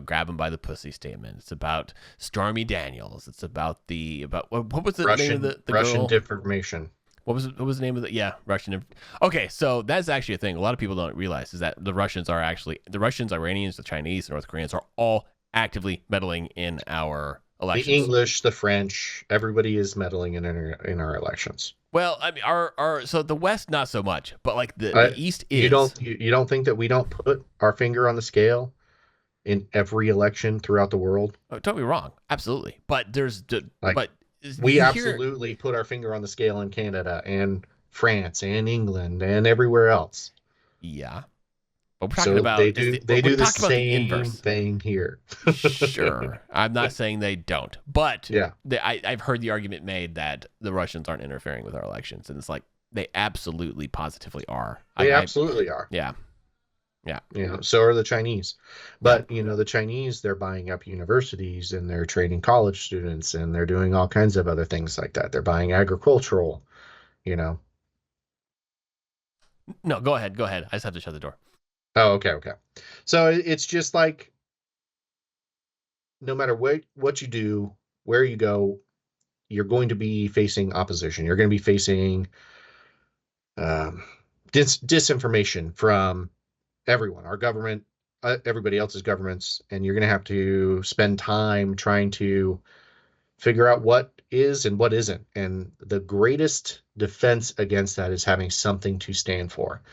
grab him by the pussy statement. It's about Stormy Daniels. It's about what was the name of the Russian girl? disinformation. What was the name of the Russian? Okay, so that's actually a thing. A lot of people don't realize is that the Russians, Iranians, the Chinese, the North Koreans are all actively meddling in our elections. The English, the French, everybody is meddling in our elections. Well, I mean, so the West not so much, but like the East is. You don't think that we don't put our finger on the scale in every election throughout the world? Oh, don't be wrong, absolutely. But we absolutely put our finger on the scale in Canada and France and England and everywhere else. Yeah. But we're talking about... They do the same thing here. Sure. I'm not saying they don't. But yeah. I've heard the argument made that the Russians aren't interfering with our elections. And it's like, they absolutely, positively are. They absolutely are. Yeah. Yeah. So are the Chinese. But, the Chinese, they're buying up universities and they're trading college students and they're doing all kinds of other things like that. They're buying agricultural, No, go ahead. I just have to shut the door. Oh, okay. So it's just like, no matter what you do, where you go, you're going to be facing opposition. You're going to be facing disinformation from everyone, our government, everybody else's governments, and you're going to have to spend time trying to figure out what is and what isn't. And the greatest defense against that is having something to stand for.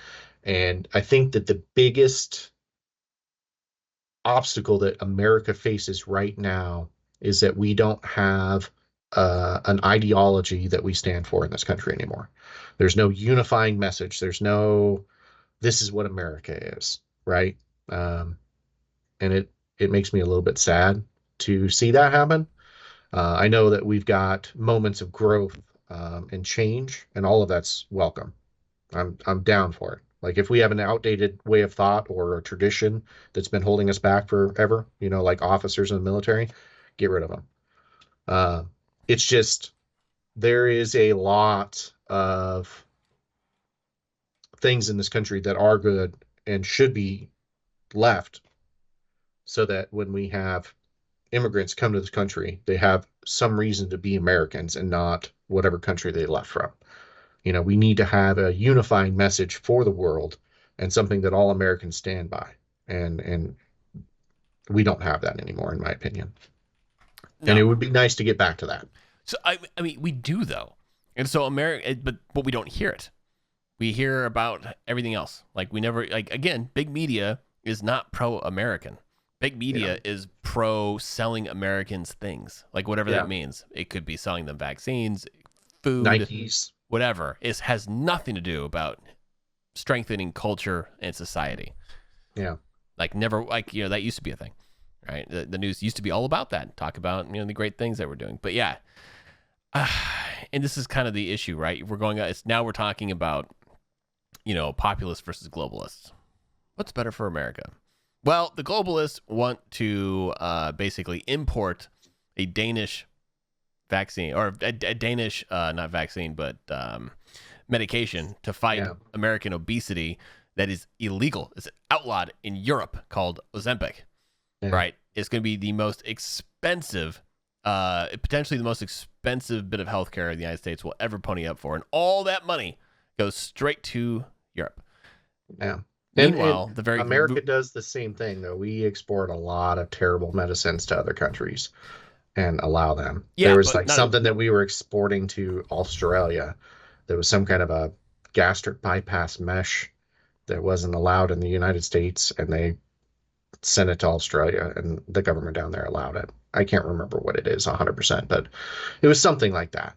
And I think that the biggest obstacle that America faces right now is that we don't have an ideology that we stand for in this country anymore. There's no unifying message. There's no, this is what America is, right? And it makes me a little bit sad to see that happen. I know that we've got moments of growth and change, and all of that's welcome. I'm down for it. Like, if we have an outdated way of thought or a tradition that's been holding us back forever, like officers in the military, get rid of them. It's just, there is a lot of things in this country that are good and should be left so that when we have immigrants come to this country, they have some reason to be Americans and not whatever country they left from. We need to have a unifying message for the world and something that all Americans stand by. And we don't have that anymore, in my opinion. And it No. would be nice to get back to that. So I mean, we do though, and so America, but we don't hear it. We hear about everything else. Like we never like again, big media is not pro-American. Big media is pro selling Americans things, like whatever that means. It could be selling them vaccines, food, Nikes. whatever. It has nothing to do about strengthening culture and society. Yeah. Like never, like that used to be a thing, right? The news used to be all about that. Talk about the great things that we're doing. But yeah, and this is kind of the issue, right? We're talking about populists versus globalists. What's better for America? Well, the globalists want to basically import a Danish vaccine or a Danish, not vaccine, but medication to fight American obesity that is illegal. It's outlawed in Europe called Ozempic, right? It's going to be the most expensive, potentially the most expensive bit of healthcare the United States will ever pony up for. And all that money goes straight to Europe. Yeah. Meanwhile, America does the same thing, though. We export a lot of terrible medicines to other countries and allow them. There was like something that we were exporting to Australia. There was some kind of a gastric bypass mesh that wasn't allowed in the United States, and they sent it to Australia, and the government down there allowed it. I can't remember what it is 100%, but it was something like that.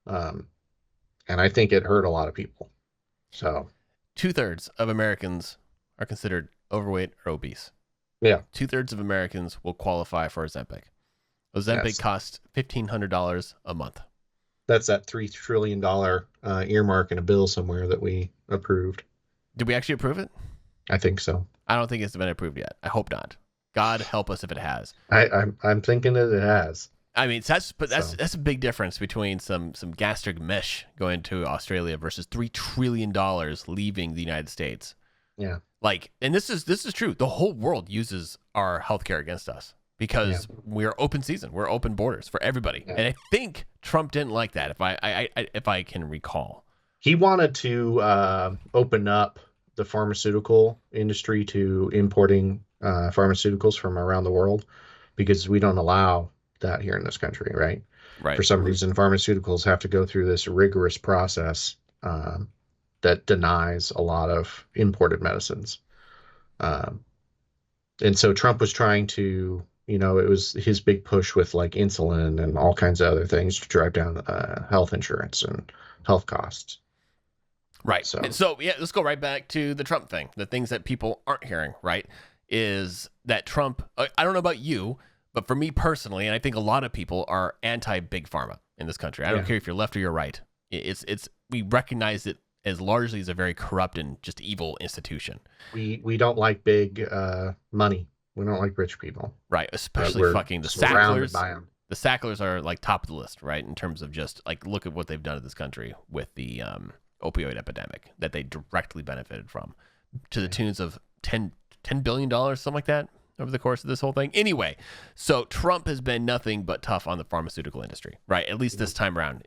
And I think it hurt a lot of people. So 2/3 of Americans are considered overweight or obese. Yeah. 2/3 of Americans will qualify for Ozempic. Ozempic costs $1,500 a month. That's that $3 trillion earmark in a bill somewhere that we approved. Did we actually approve it? I think so. I don't think it's been approved yet. I hope not. God help us if it has. I'm thinking that it has. I mean, that's a big difference between some gastric mesh going to Australia versus $3 trillion leaving the United States. Yeah. Like, and this is true. The whole world uses our healthcare against us because we're open season. We're open borders for everybody. Yeah. And I think Trump didn't like that, if I can recall. He wanted to open up the pharmaceutical industry to importing pharmaceuticals from around the world because we don't allow that here in this country, right? For some reason, pharmaceuticals have to go through this rigorous process that denies a lot of imported medicines. And so Trump was trying to, it was his big push with like insulin and all kinds of other things to drive down health insurance and health costs. Right. So yeah, let's go right back to the Trump thing. The things that people aren't hearing, right, is that Trump, I don't know about you, but for me personally, and I think a lot of people are anti-big pharma in this country. I don't care if you're left or you're right. We recognize it as largely as a very corrupt and just evil institution. We don't like big money. We don't like rich people. Right, especially fucking the Sacklers. The Sacklers are like top of the list, right, in terms of just like look at what they've done to this country with the opioid epidemic that they directly benefited from to the tunes of $10 billion, something like that, over the course of this whole thing. Anyway, so Trump has been nothing but tough on the pharmaceutical industry, right? At least this time around.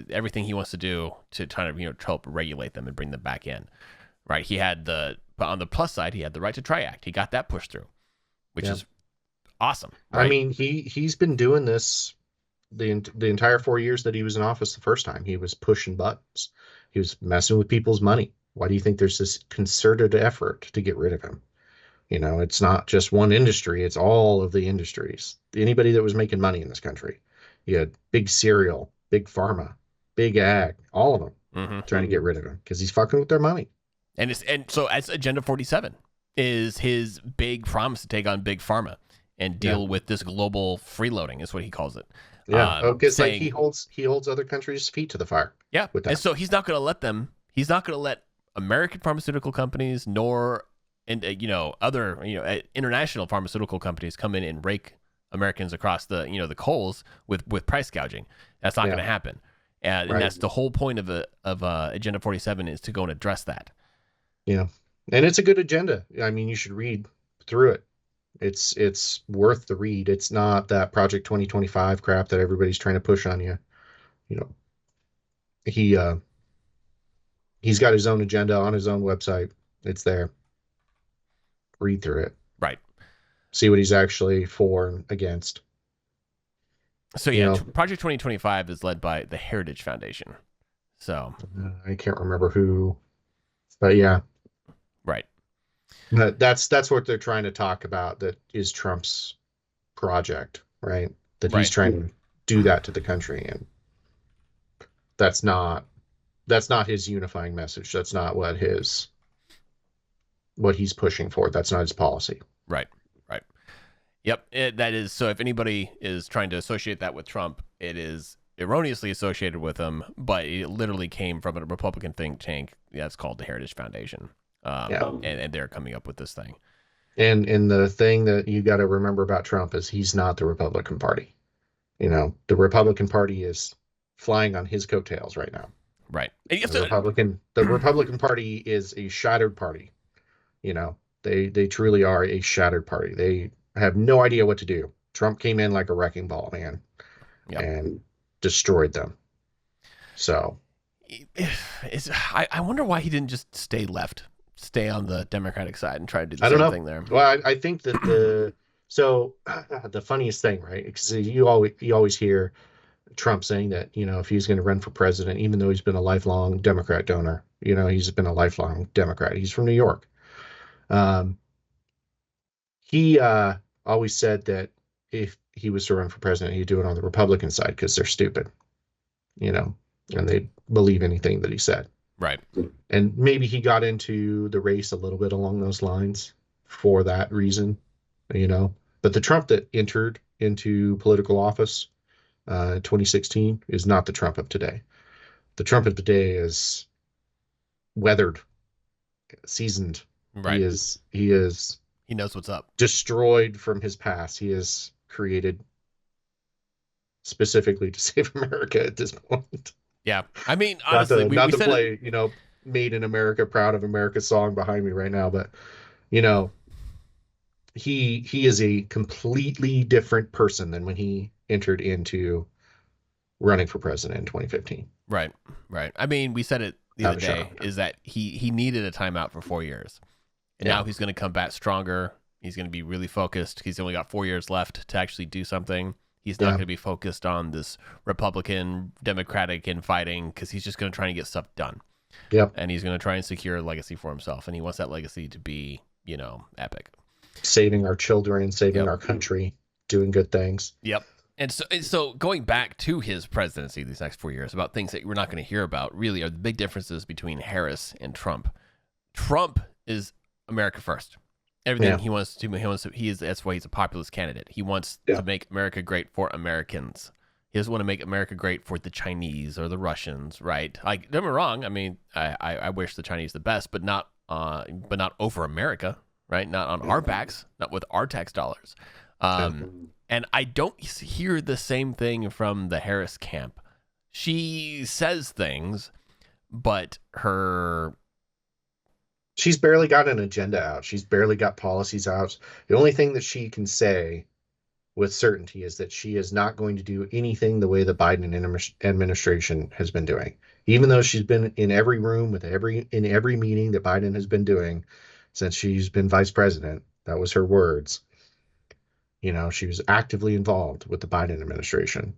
Everything he wants to do to kind of, help regulate them and bring them back in, right? But on the plus side, he had the Right to Try Act. He got that pushed through, which is awesome. Right? I mean, he's been doing this the entire 4 years that he was in office the first time. He was pushing buttons. He was messing with people's money. Why do you think there's this concerted effort to get rid of him? It's not just one industry. It's all of the industries. Anybody that was making money in this country. You had big cereal, big pharma, big ag, all of them trying to get rid of him because he's fucking with their money. And so as Agenda 47 is his big promise to take on big pharma and deal with this global freeloading is what he calls it. Yeah, because like he holds other countries' feet to the fire. Yeah, and so he's not going to let them. He's not going to let American pharmaceutical companies nor other international pharmaceutical companies come in and rake Americans across the the coals with price gouging. That's not going to happen, and that's the whole point of Agenda 47 is to go and address that. Yeah, and it's a good agenda. I mean, you should read through it. It's worth the read. It's not that Project 2025 crap that everybody's trying to push on you. You know, he he's got his own agenda on his own website. It's there. Read through it. Right. See what he's actually for and against. So You yeah, know, Project 2025 is led by the Heritage Foundation. So I can't remember who, but yeah, right. but that's what they're trying to talk about. That is Trump's project, right? That he's Right. trying to do that to the country, and that's not that's not his unifying message. That's not what he's pushing for. That's not his policy. Right. Right. Yep. That is. So if anybody is trying to associate that with Trump, it is erroneously associated with him, but it literally came from a Republican think tank that's called the Heritage Foundation. Yeah. And they're coming up with this thing. And the thing that you got to remember about Trump is he's not the Republican Party. You know, the Republican Party is flying on his coattails right now. Right. The Republican Party is a shattered party. You know, they truly are a shattered party. They have no idea what to do. Trump came in like a wrecking ball, man, Yep. and destroyed them. So I wonder why he didn't just stay on the Democratic side and try to do the I don't same know. thing there. Well, I think that the funniest thing, right? Because you always hear Trump saying that, you know, if he's going to run for president, even though he's been a lifelong Democrat donor, you know, he's been a lifelong Democrat. He's from New York. Um, he always said that if he was to run for president, he'd do it on the Republican side because they're stupid, you know, and they believe anything that he said. Right. And maybe he got into the race a little bit along those lines for that reason, you know. But the Trump that entered into political office 2016 is not the Trump of today. The Trump of today is weathered, seasoned. Right. He is He knows what's up. destroyed from his past. He is created specifically to save America at this point. Yeah. I mean, honestly, not we to said play, it. you know, Made in America, Proud of America song behind me right now, but you know, he is a completely different person than when he entered into running for president in 2015. Right. Right. I mean, we said it the Have other a shot. day is that he needed a timeout for 4 years. And Yeah. now he's going to come back stronger. He's going to be really focused. He's only got 4 years left to actually do something. He's not Yeah. going to be focused on this Republican, Democratic infighting because he's just going to try and get stuff done. Yep. And he's going to try and secure a legacy for himself. And he wants that legacy to be, epic. Saving our children, saving Yep. our country, doing good things. Yep. And so going back to his presidency these next 4 years about things that we're not going to hear about really are the big differences between Harris and Trump. Trump is America first. Everything Yeah. he wants to, that's why he's a populist candidate. He wants Yeah. to make America great for Americans. He doesn't want to make America great for the Chinese or the Russians, right? Like, don't get me wrong. I mean, I wish the Chinese the best, but not over America, right? Not on our backs, not with our tax dollars. And I don't hear the same thing from the Harris camp. She says things, but She's barely got an agenda out. She's barely got policies out. The only thing that she can say with certainty is that she is not going to do anything the way the Biden administration has been doing. Even though she's been in every room in every meeting that Biden has been doing since she's been vice president, that was her words. You know, she was actively involved with the Biden administration.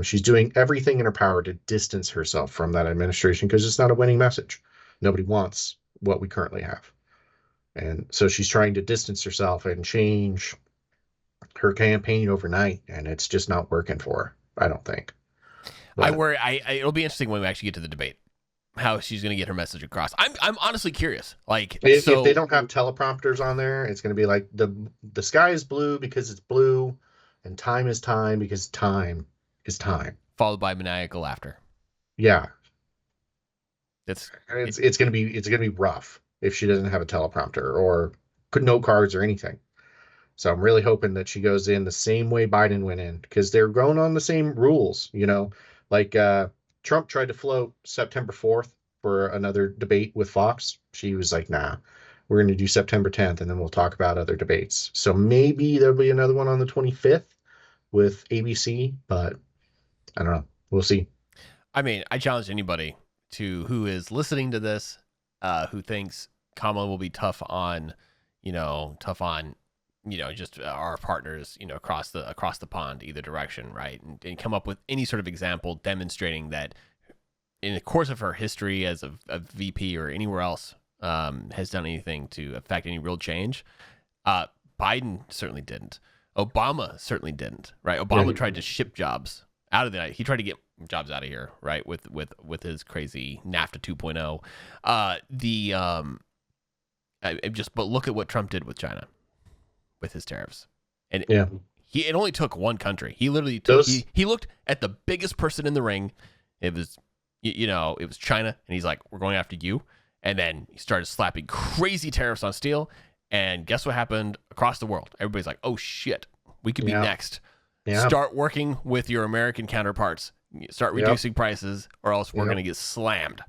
She's doing everything in her power to distance herself from that administration because it's not a winning message. Nobody wants what we currently have. And so she's trying to distance herself and change her campaign overnight, and it's just not working for her, I don't think. I worry. It'll be interesting when we actually get to the debate, how she's going to get her message across. I'm honestly curious. Like, if they don't have teleprompters on there, it's going to be like the sky is blue because it's blue, and time is time because time is time. Followed by maniacal laughter. Yeah, It's going to be rough if she doesn't have a teleprompter or note cards or anything. So I'm really hoping that she goes in the same way Biden went in, because they're going on the same rules, you know, like Trump tried to float September 4th for another debate with Fox. She was like, nah. We're going to do September 10th, and then we'll talk about other debates. So maybe there'll be another one on the 25th with ABC, but I don't know. We'll see. I mean, I challenge anybody to who is listening to this, who thinks Kamala will be tough on, just our partners, across the pond, either direction, right? And come up with any sort of example demonstrating that in the course of her history as a VP or anywhere else, has done anything to affect any real change. Biden certainly didn't. Obama certainly didn't, right? Obama tried to ship jobs out of he tried to get jobs out of here, right? With his crazy NAFTA 2.0. But look at what Trump did with China with his tariffs. And Yeah. it only took one country. He literally took, he looked at the biggest person in the ring. It was, it was China. And he's like, we're going after you. And then he started slapping crazy tariffs on steel. And guess what happened across the world? Everybody's like, oh shit, we could be next. Yeah. Start working with your American counterparts. Start reducing prices, or else we're going to get slammed.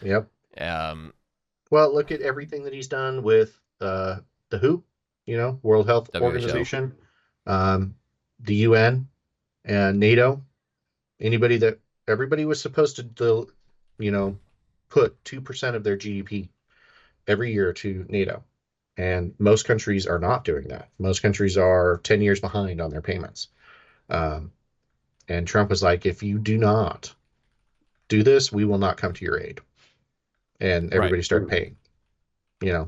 Yep. Well, look at everything that he's done with the WHO, World Health Organization, the UN, and NATO. Everybody was supposed to, put 2% of their GDP every year to NATO. And most countries are not doing that. Most countries are 10 years behind on their payments. And Trump was like, if you do not do this, we will not come to your aid. And everybody started paying,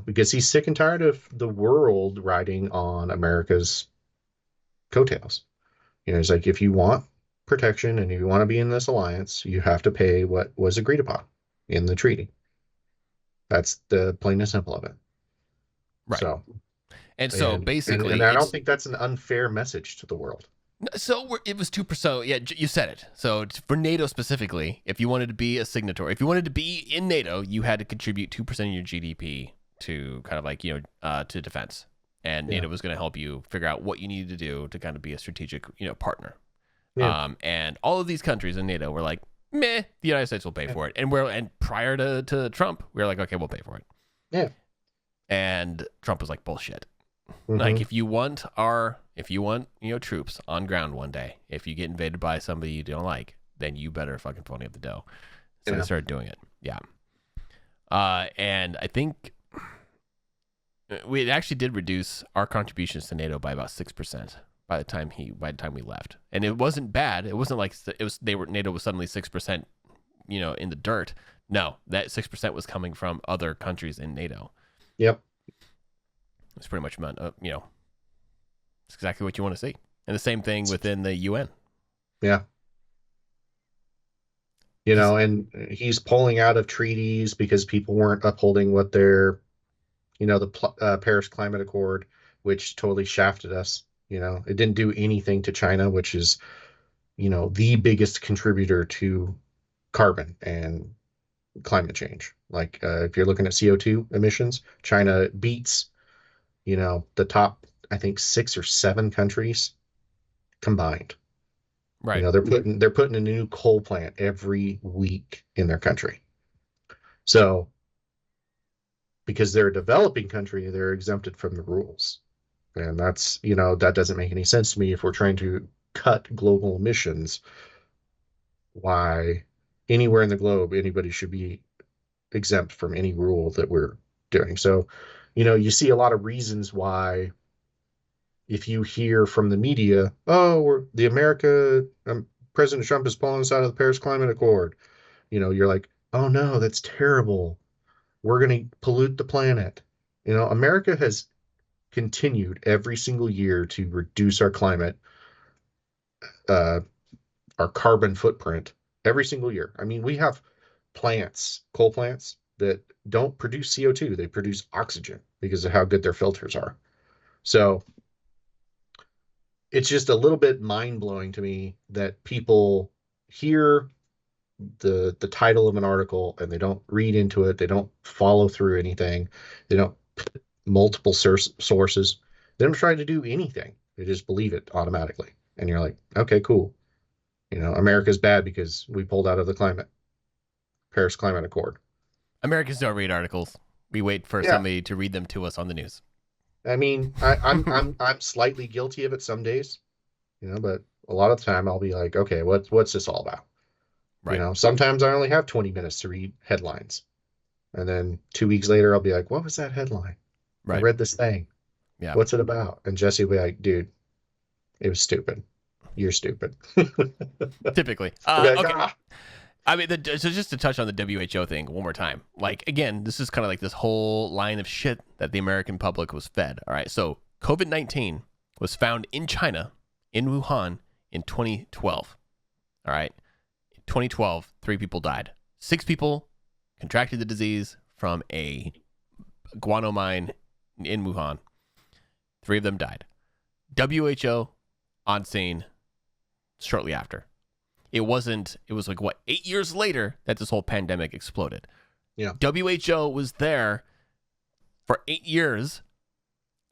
because he's sick and tired of the world riding on America's coattails. He's like, if you want protection and you want to be in this alliance, you have to pay what was agreed upon in the treaty. That's the plain and simple of it. Right. So basically, and I don't think that's an unfair message to the world. So it was 2%. Yeah, you said it. So for NATO specifically, if you wanted to be a signatory, if you wanted to be in NATO, you had to contribute 2% of your GDP to kind of like, to defense. And NATO was going to help you figure out what you needed to do to kind of be a strategic, partner. Yeah. And all of these countries in NATO were like, meh, the United States will pay for it. And prior to Trump, we were like, okay, we'll pay for it. Yeah. And Trump was like, bullshit. Mm-hmm. Like if you want troops on ground one day, if you get invaded by somebody you don't like, then you better fucking pony up the dough. So they started doing it. Yeah. And I think we actually did reduce our contributions to NATO by about 6% by the time we left. And it wasn't bad. It wasn't like NATO was suddenly 6%, in the dirt. No, that 6% was coming from other countries in NATO. Yep. It's pretty much meant, it's exactly what you want to see. And the same thing within the UN. Yeah. And he's pulling out of treaties because people weren't upholding what their, the Paris Climate Accord, which totally shafted us. It didn't do anything to China, which is, the biggest contributor to carbon and climate change. Like if you're looking at CO2 emissions, China beats the top, I think 6 or 7 countries combined. Right. They're putting a new coal plant every week in their country. So because they're a developing country, they're exempted from the rules. And that's, that doesn't make any sense to me. If we're trying to cut global emissions, why anywhere in the globe, anybody should be exempt from any rule that we're doing. So, you see a lot of reasons why, if you hear from the media, President Trump is pulling us out of the Paris Climate Accord, you're like, oh no, that's terrible. We're going to pollute the planet. America has continued every single year to reduce our climate, our carbon footprint every single year. I mean, we have coal plants that don't produce CO2. They produce oxygen because of how good their filters are. So it's just a little bit mind-blowing to me that people hear the title of an article and they don't read into it. They don't follow through anything. They don't put multiple sources. They don't try to do anything. They just believe it automatically. And you're like, okay, cool. America's bad because we pulled out of the Paris Climate Accord. Americans don't read articles. We wait for somebody to read them to us on the news. I mean, I'm slightly guilty of it some days, but a lot of the time I'll be like, okay, what's this all about? Right. Sometimes I only have 20 minutes to read headlines. And then 2 weeks later, I'll be like, what was that headline? I Right. read this thing. Yeah. What's it about? And Jesse will be like, dude, it was stupid. You're stupid. Typically. Like, Okay. I mean, so just to touch on the WHO thing one more time. Like, again, this is kind of like this whole line of shit that the American public was fed. All right. So COVID-19 was found in China, in Wuhan, in 2012. All right. In 2012, 3 people died. 6 people contracted the disease from a guano mine in Wuhan. 3 of them died. WHO on scene shortly after. It was like, 8 years later that this whole pandemic exploded. Yeah. WHO was there for 8 years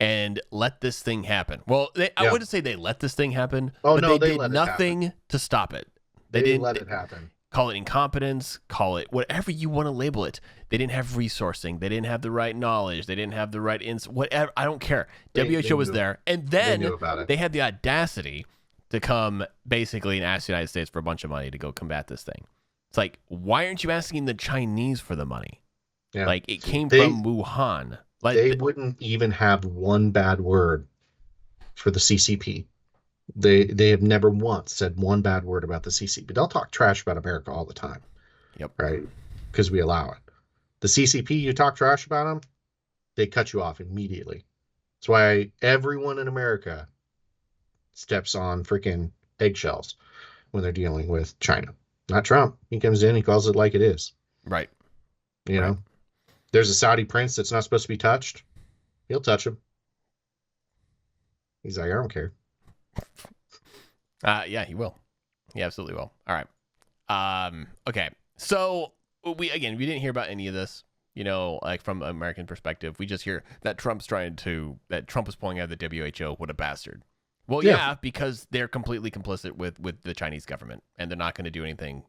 and let this thing happen. Well, I wouldn't say they let this thing happen, but they did nothing to stop it. They didn't let it happen. Call it incompetence, call it whatever you want to label it. They didn't have resourcing. They didn't have the right knowledge. They didn't have the right whatever. I don't care. WHO was there. And then they had the audacity to come basically and ask the United States for a bunch of money to go combat this thing. It's like, why aren't you asking the Chinese for the money? Yeah. Like, it came from Wuhan. Like, they wouldn't even have one bad word for the CCP. They have never once said one bad word about the CCP. They'll talk trash about America all the time. Yep. Right? Because we allow it. The CCP, you talk trash about them, they cut you off immediately. That's why everyone in America steps on freaking eggshells when they're dealing with China. Not Trump. He comes in, he calls it like it is. Right. You know, there's a Saudi prince that's not supposed to be touched. He'll touch him. He's like, I don't care. Yeah, he will. He absolutely will. All right. Okay. So we didn't hear about any of this, like from an American perspective. We just hear that Trump was pulling out of the WHO. What a bastard. Well, yeah, because they're completely complicit with the Chinese government, and they're not going to do anything,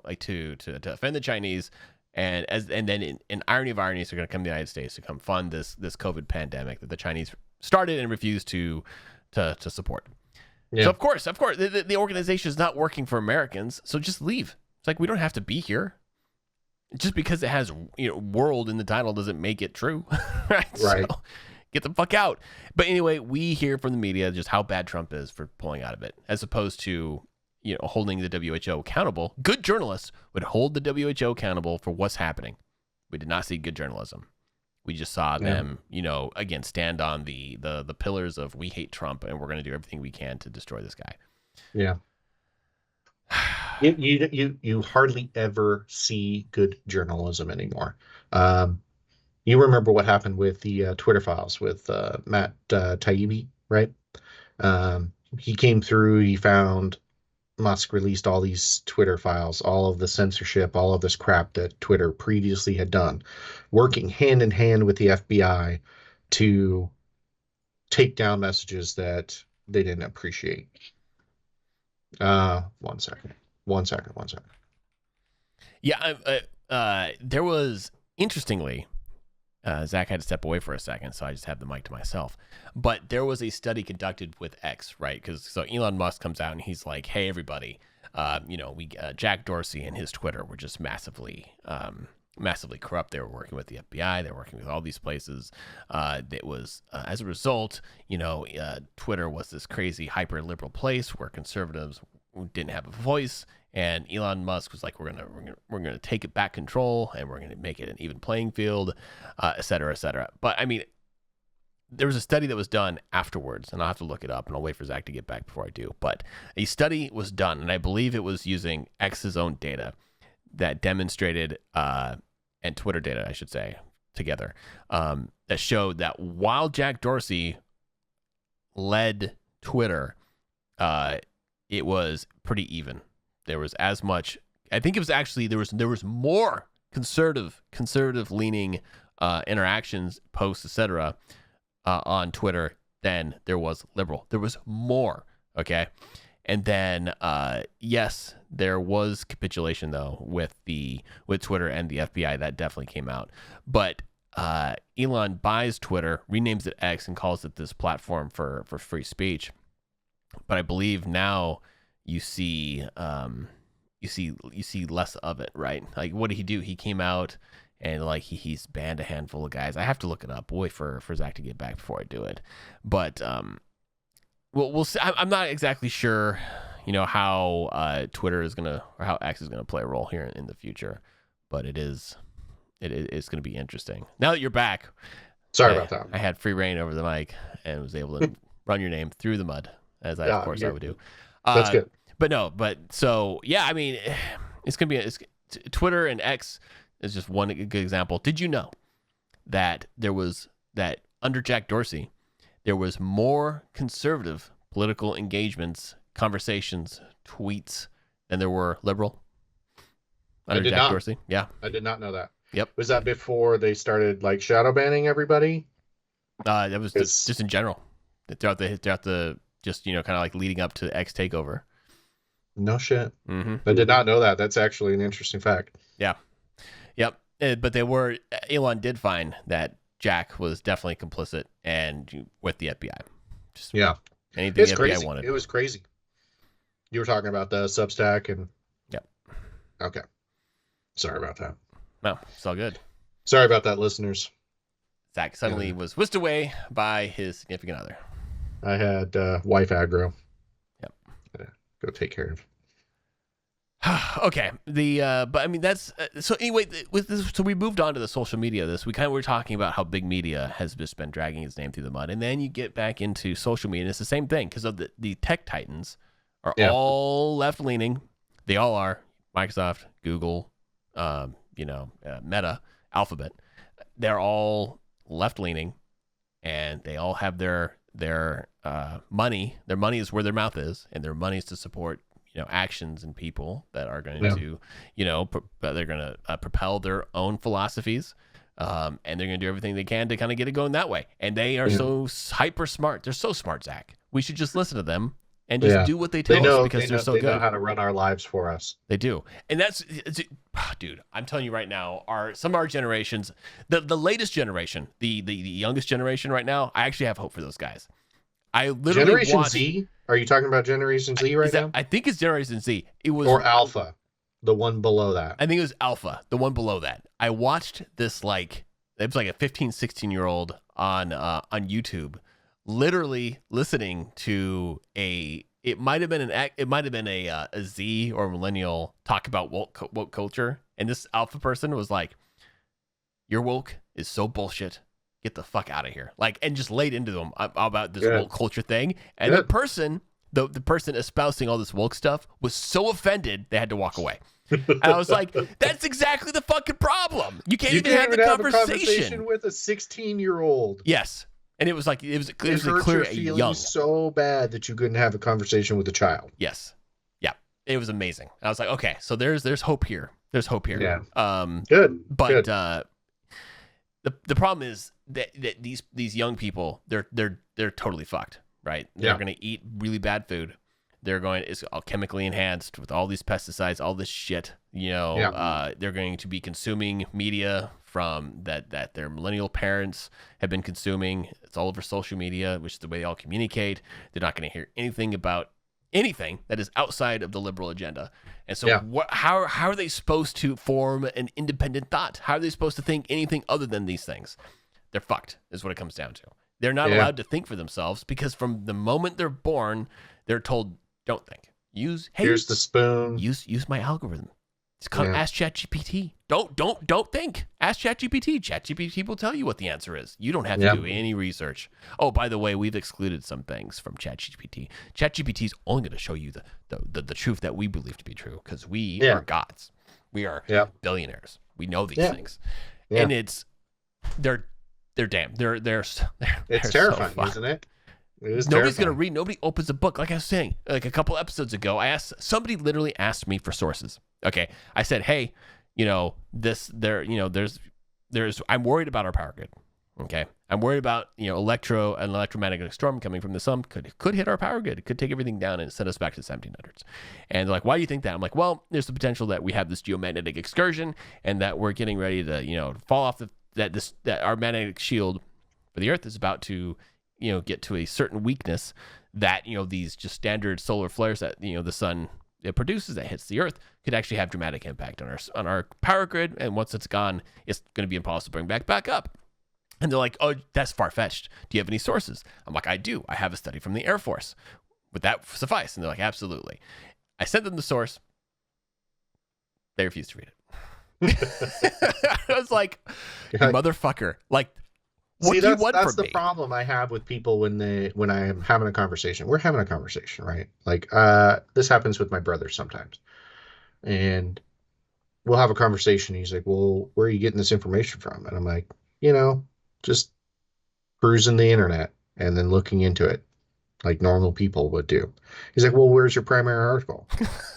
like to offend the Chinese. And then in irony of ironies, they're going to come to the United States to come fund this COVID pandemic that the Chinese started and refused to support. Yeah. So of course, the organization is not working for Americans. So just leave. It's like, we don't have to be here. Just because it has world in the title doesn't make it true. Right. So get the fuck out. But anyway, we hear from the media just how bad Trump is for pulling out of it, as opposed to holding the WHO accountable. Good journalists would hold the WHO accountable for what's happening. We did not see good journalism. We just saw them, again, stand on the pillars of we hate Trump and we're going to do everything we can to destroy this guy. Yeah. You hardly ever see good journalism anymore. You remember what happened with the Twitter files with Matt Taibbi, right? He came through, he found Musk released all these Twitter files, all of the censorship, all of this crap that Twitter previously had done, working hand in hand with the FBI to take down messages that they didn't appreciate. One second. Yeah, there was, interestingly, Zach had to step away for a second, so I just have the mic to myself. But there was a study conducted with X, right? Because Elon Musk comes out and he's like, "Hey, everybody, Jack Dorsey and his Twitter were just massively corrupt. They were working with the FBI. They were working with all these places. It was as a result, Twitter was this crazy hyper liberal place where conservatives didn't have a voice." And Elon Musk was like, we're gonna take it back control, and we're gonna make it an even playing field, et cetera, et cetera. But I mean, there was a study that was done afterwards, and I'll have to look it up, and I'll wait for Zach to get back before I do. But a study was done, and I believe it was using X's own data that demonstrated, and Twitter data, I should say, together, that showed that while Jack Dorsey led Twitter, it was pretty even. There was as much. I think it was actually there was more conservative leaning interactions, posts, etc. On Twitter than there was liberal. There was more. Okay, And then, yes, there was capitulation though with Twitter and the FBI. That definitely came out. But Elon buys Twitter, renames it X, and calls it this platform for free speech. But I believe now you see less of it, right? Like, what did he do? He came out and like he's banned a handful of guys. I have to look it up. Wait for Zach to get back before I do it. But we'll see. I'm not exactly sure, how Twitter is gonna, or how X is gonna play a role here in the future. But it's gonna be interesting. Now that you're back, sorry about that. I had free reign over the mic and was able to run your name through the mud, as I would do. That's good. So yeah, I mean, it's gonna be Twitter and X is just one good example. Did you know that under Jack Dorsey, there was more conservative political engagements, conversations, tweets than there were liberal under Jack Dorsey? Yeah, I did not know that. Yep. Was that before they started like shadow banning everybody? That was just in general throughout the just kind of like leading up to X takeover. No shit. Mm-hmm. I did not know that. That's actually an interesting fact. Yeah. Yep. But Elon did find that Jack was definitely complicit and with the FBI. Anything it's the crazy. FBI wanted. It was crazy. You were talking about the Substack and. Yep. Okay. Sorry about that. No, it's all good. Sorry about that, listeners. Zach suddenly was whisked away by his significant other. I had wife aggro. Yep. Go take care of. Okay. But I mean that's so anyway. With this, so we moved on to the social media. We kind of were talking about how big media has just been dragging its name through the mud, and then you get back into social media, and it's the same thing because of the tech titans are all left leaning. They all are. Microsoft, Google, Meta, Alphabet. They're all left leaning, and they all have their money. Their money is where their mouth is, and their money is to support actions and people that are going to they're going to propel their own philosophies, and they're going to do everything they can to kind of get it going that way. And they are so hyper smart. They're so smart, Zach. We should just listen to them and just do what they tell us because they're so good. They know how to run our lives for us. They do. And dude, I'm telling you right now, some of our generations, the latest generation, the youngest generation right now, I actually have hope for those guys. I literally Generation Z? Are you talking about Generation Z now? I think it's Generation Z. It was or Alpha, the one below that. I think it was Alpha, the one below that. I watched this it was like a 15, 16-year-old on YouTube, literally listening to it might have been a Z or a millennial talk about woke culture, and this Alpha person was like, "Your woke is so bullshit. Get the fuck out of here!" And just laid into them about this woke culture thing. And the person espousing all this woke stuff was so offended they had to walk away. And I was like, "That's exactly the fucking problem. You can't even have the conversation with a 16-year-old." Yes, and it was clear young. So bad that you couldn't have a conversation with a child. Yes, yeah, it was amazing. And I was like, okay, so there's hope here. There's hope here. Yeah. Good. But Good. The problem is that these young people, they're totally fucked, right? They're going to eat really bad food. It's all chemically enhanced with all these pesticides, all this shit. They're going to be consuming media from that their millennial parents have been consuming. It's all over social media, which is the way they all communicate. They're not going to hear anything about anything that is outside of the liberal agenda. And so how are they supposed to form an independent thought? How are they supposed to think anything other than these things? They're fucked, is what it comes down to. They're not allowed to think for themselves because from the moment they're born, they're told, don't think. Here's the spoon. Use my algorithm. Ask ChatGPT. Don't think. Ask ChatGPT. ChatGPT will tell you what the answer is. You don't have to do any research. Oh, by the way, we've excluded some things from ChatGPT. ChatGPT is only going to show you the truth that we believe to be true because we are gods. We are billionaires. We know these things, and they're damn. It's terrifying, isn't it? Nobody's going to read. Nobody opens a book. Like I was saying, like a couple episodes ago, somebody literally asked me for sources. Okay. I said, hey, I'm worried about our power grid. Okay, I'm worried about an electromagnetic storm coming from the sun could hit our power grid. It could take everything down and send us back to the 1700s. And they're like, why do you think that? I'm like, well, there's the potential that we have this geomagnetic excursion and that we're getting ready to fall off that our magnetic shield for the Earth is about to get to a certain weakness that these just standard solar flares that the sun it produces that hits the Earth could actually have dramatic impact on our power grid. And once it's gone, it's going to be impossible to bring back up. And they're like, oh, that's far-fetched. Do you have any sources? I'm like, I do. I have a study from the Air Force. Would that suffice? And they're like, absolutely. I sent them the source. They refused to read it. I was like, motherfucker. Like, what do you want from me? That's the problem I have with people when I am having a conversation. We're having a conversation, right? Like, this happens with my brother sometimes. And we'll have a conversation. He's like, well, where are you getting this information from? And I'm like, just cruising the internet and then looking into it like normal people would do. He's like, well, where's your primary article?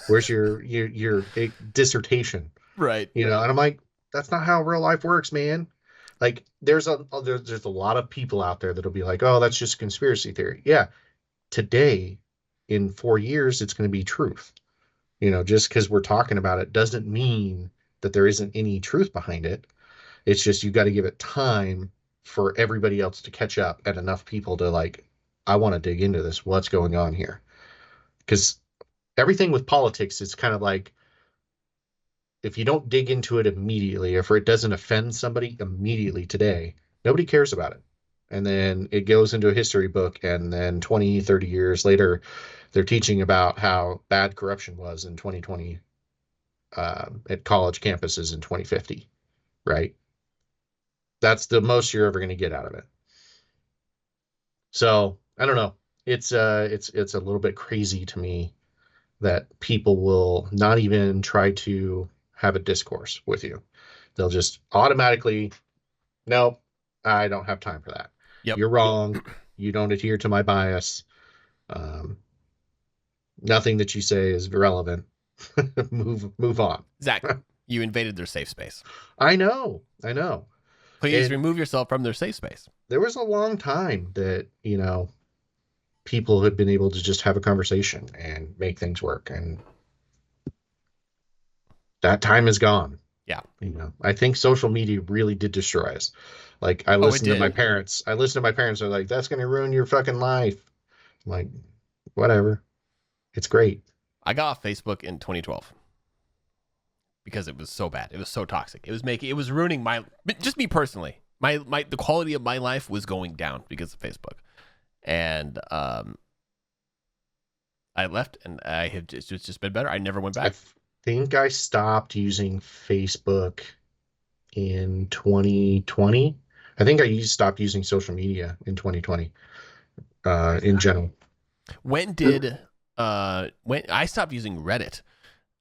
Where's your dissertation? Right. And I'm like, that's not how real life works, man. Like there's a lot of people out there that'll be like, oh, that's just conspiracy theory. Yeah. Today, in 4 years, it's going to be truth. Just because we're talking about it doesn't mean that there isn't any truth behind it. It's just you got to give it time for everybody else to catch up and enough people to like, I want to dig into this. What's going on here? Because everything with politics is kind of like, if you don't dig into it immediately, if it doesn't offend somebody immediately today, nobody cares about it. And then it goes into a history book. And then 20, 30 years later, they're teaching about how bad corruption was in 2020 at college campuses in 2050, right? That's the most you're ever going to get out of it. So I don't know. It's a little bit crazy to me that people will not even try to have a discourse with you. They'll just automatically, no, I don't have time for that. Yep. You're wrong. You don't adhere to my bias. Nothing that you say is relevant. move on. Zach, you invaded their safe space. I know. Please remove yourself from their safe space. There was a long time that, people had been able to just have a conversation and make things work. And that time is gone. Yeah. I think social media really did destroy us. Like I listened to my parents. They're like, that's going to ruin your fucking life. I'm like, whatever. It's great. I got off Facebook in 2012. Because it was so bad. It was so toxic. It was ruining just me personally. The quality of my life was going down because of Facebook. And I left and it's just been better. I never went back. I think I stopped using Facebook in 2020. I think I stopped using social media in 2020 in general. When I stopped using Reddit.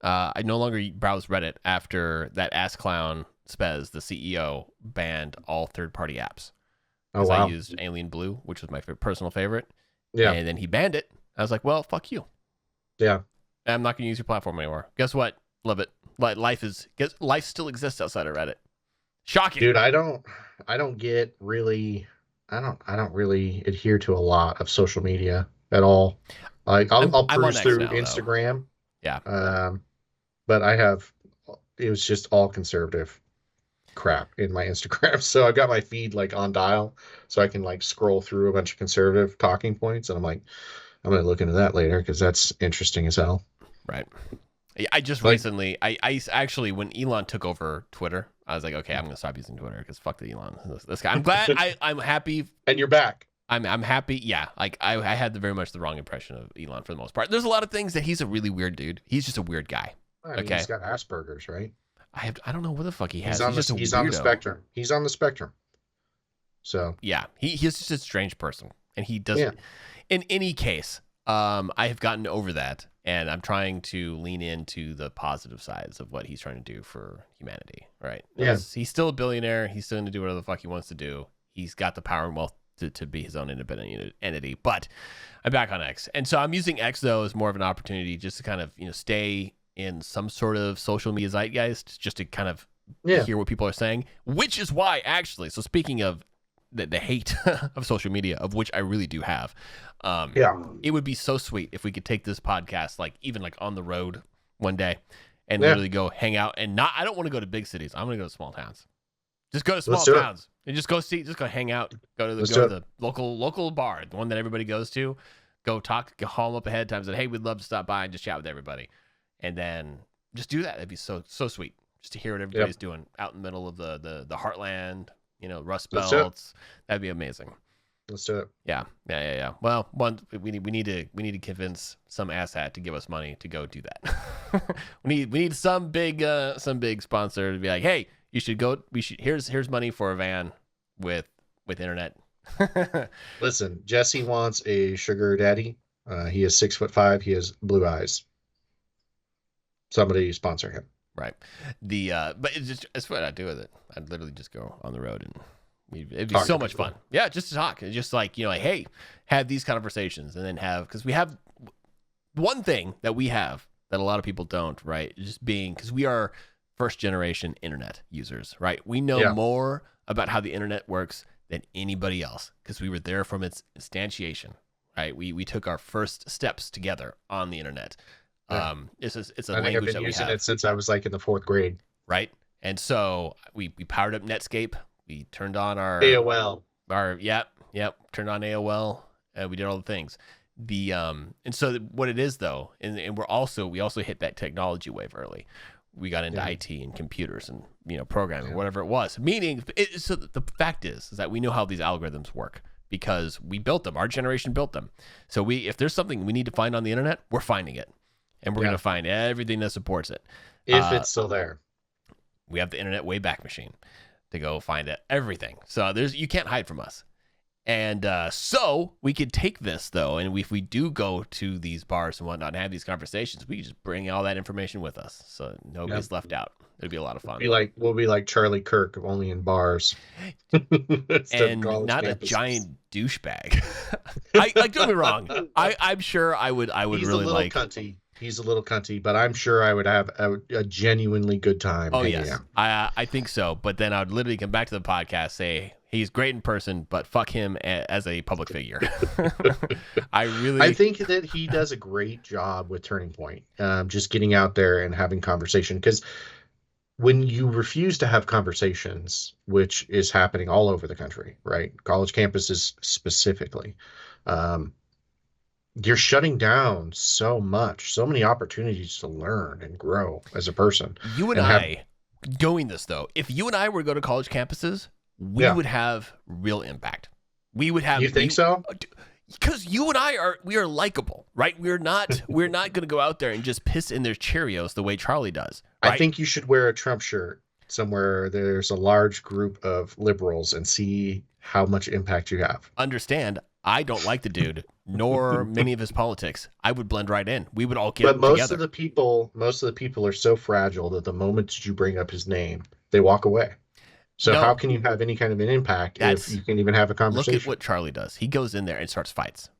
I no longer browse Reddit after that ass clown Spez, the CEO, banned all third-party apps. Oh, wow. I used Alien Blue, which was my personal favorite. Yeah. And then he banned it. I was like, well, fuck you. Yeah. I'm not going to use your platform anymore. Guess what? Love it. Life still exists outside of Reddit. Shocking. Dude, I don't really adhere to a lot of social media at all. Like I'll cruise through now, Instagram. Though. Yeah. But it was just all conservative crap in my Instagram. So I got my feed like on dial so I can like scroll through a bunch of conservative talking points. And I'm like, I'm going to look into that later because that's interesting as hell. Right. I just recently, I actually, when Elon took over Twitter, I was like, okay, I'm going to stop using Twitter because fuck the Elon. This guy. I'm glad I'm happy. And you're back. I'm happy. Yeah. Like I had very much the wrong impression of Elon for the most part. There's a lot of things that he's a really weird dude. He's just a weird guy. I mean, he's got Asperger's, right? I don't know what the fuck he has. He's on the spectrum. He's on the spectrum. So yeah, he's just a strange person, and he doesn't. Yeah. In any case, I have gotten over that, and I'm trying to lean into the positive sides of what he's trying to do for humanity. Right? Yeah. He's still a billionaire. He's still going to do whatever the fuck he wants to do. He's got the power and wealth to be his own independent entity. But I'm back on X, and so I'm using X though as more of an opportunity just to kind of stay in some sort of social media zeitgeist, just to kind of hear what people are saying, which is why actually, so speaking of the hate of social media, of which I really do have. It would be so sweet if we could take this podcast, like even like on the road one day, and literally go hang out. And I don't want to go to big cities. I'm gonna go to small towns. Just go to small towns and just go hang out. Go to the local bar, the one that everybody goes to. Go talk, call them up ahead of time. Say, hey, we'd love to stop by and just chat with everybody, and then just do that. That'd be so sweet. Just to hear what everybody's doing out in the middle of the heartland, Rust Belts. That'd be amazing. Let's do it. Yeah. Well, we need to convince some asshat to give us money to go do that. we need some big sponsor to be like, hey, you should go. Here's money for a van with internet. Listen, Jesse wants a sugar daddy. He is 6'5". He has blue eyes. Somebody sponsor him. Right. But it's what I do with it. I'd literally just go on the road and it'd be so much fun. Yeah, just to talk. It's just like, like, hey, have these conversations and then because we have one thing that we have that a lot of people don't, right? Just being, because we are first generation internet users, right? We know more about how the internet works than anybody else because we were there from its instantiation, right? We took our first steps together on the internet. It's a language that we have. I think I've been using it since I was like in the 4th grade. Right. And so we powered up Netscape. We turned on our AOL. Turned on AOL. We did all the things. And so what it is though, and we also hit that technology wave early. We got into IT and computers and programming, whatever it was. Meaning, so the fact is that we know how these algorithms work because we built them. Our generation built them. So if there's something we need to find on the internet, we're finding it. And we're going to find everything that supports it. If it's still there. We have the Internet Wayback Machine to go find everything. So you can't hide from us. And so we could take this, though, and if we do go to these bars and whatnot and have these conversations, we can just bring all that information with us. So nobody's left out. It'd be a lot of fun. We'll be like Charlie Kirk, only in bars. And not campuses. A giant douchebag. Like, don't get me wrong. I'm sure I would really like... Cunty. He's a little cunty, but I'm sure I would have a genuinely good time. Oh, yes. I think so. But then I would literally come back to the podcast, say, he's great in person, but fuck him as a public figure. I think that he does a great job with Turning Point, just getting out there and having conversation. Because when you refuse to have conversations, which is happening all over the country, right? College campuses specifically, you're shutting down so many opportunities to learn and grow as a person. You and I doing this though, if you and I were to go to college campuses, we would have real impact. We would have. You think so? Because you and I are likable, right? We're not going to go out there and just piss in their Cheerios the way Charlie does. Right? I think you should wear a Trump shirt somewhere there's a large group of liberals and see how much impact you have. Understand, I don't like the dude, nor many of his politics. I would blend right in. We would all get together. But most of the people are so fragile that the moment you bring up his name, they walk away. So how can you have any kind of an impact if you can even have a conversation? Look at what Charlie does. He goes in there and starts fights.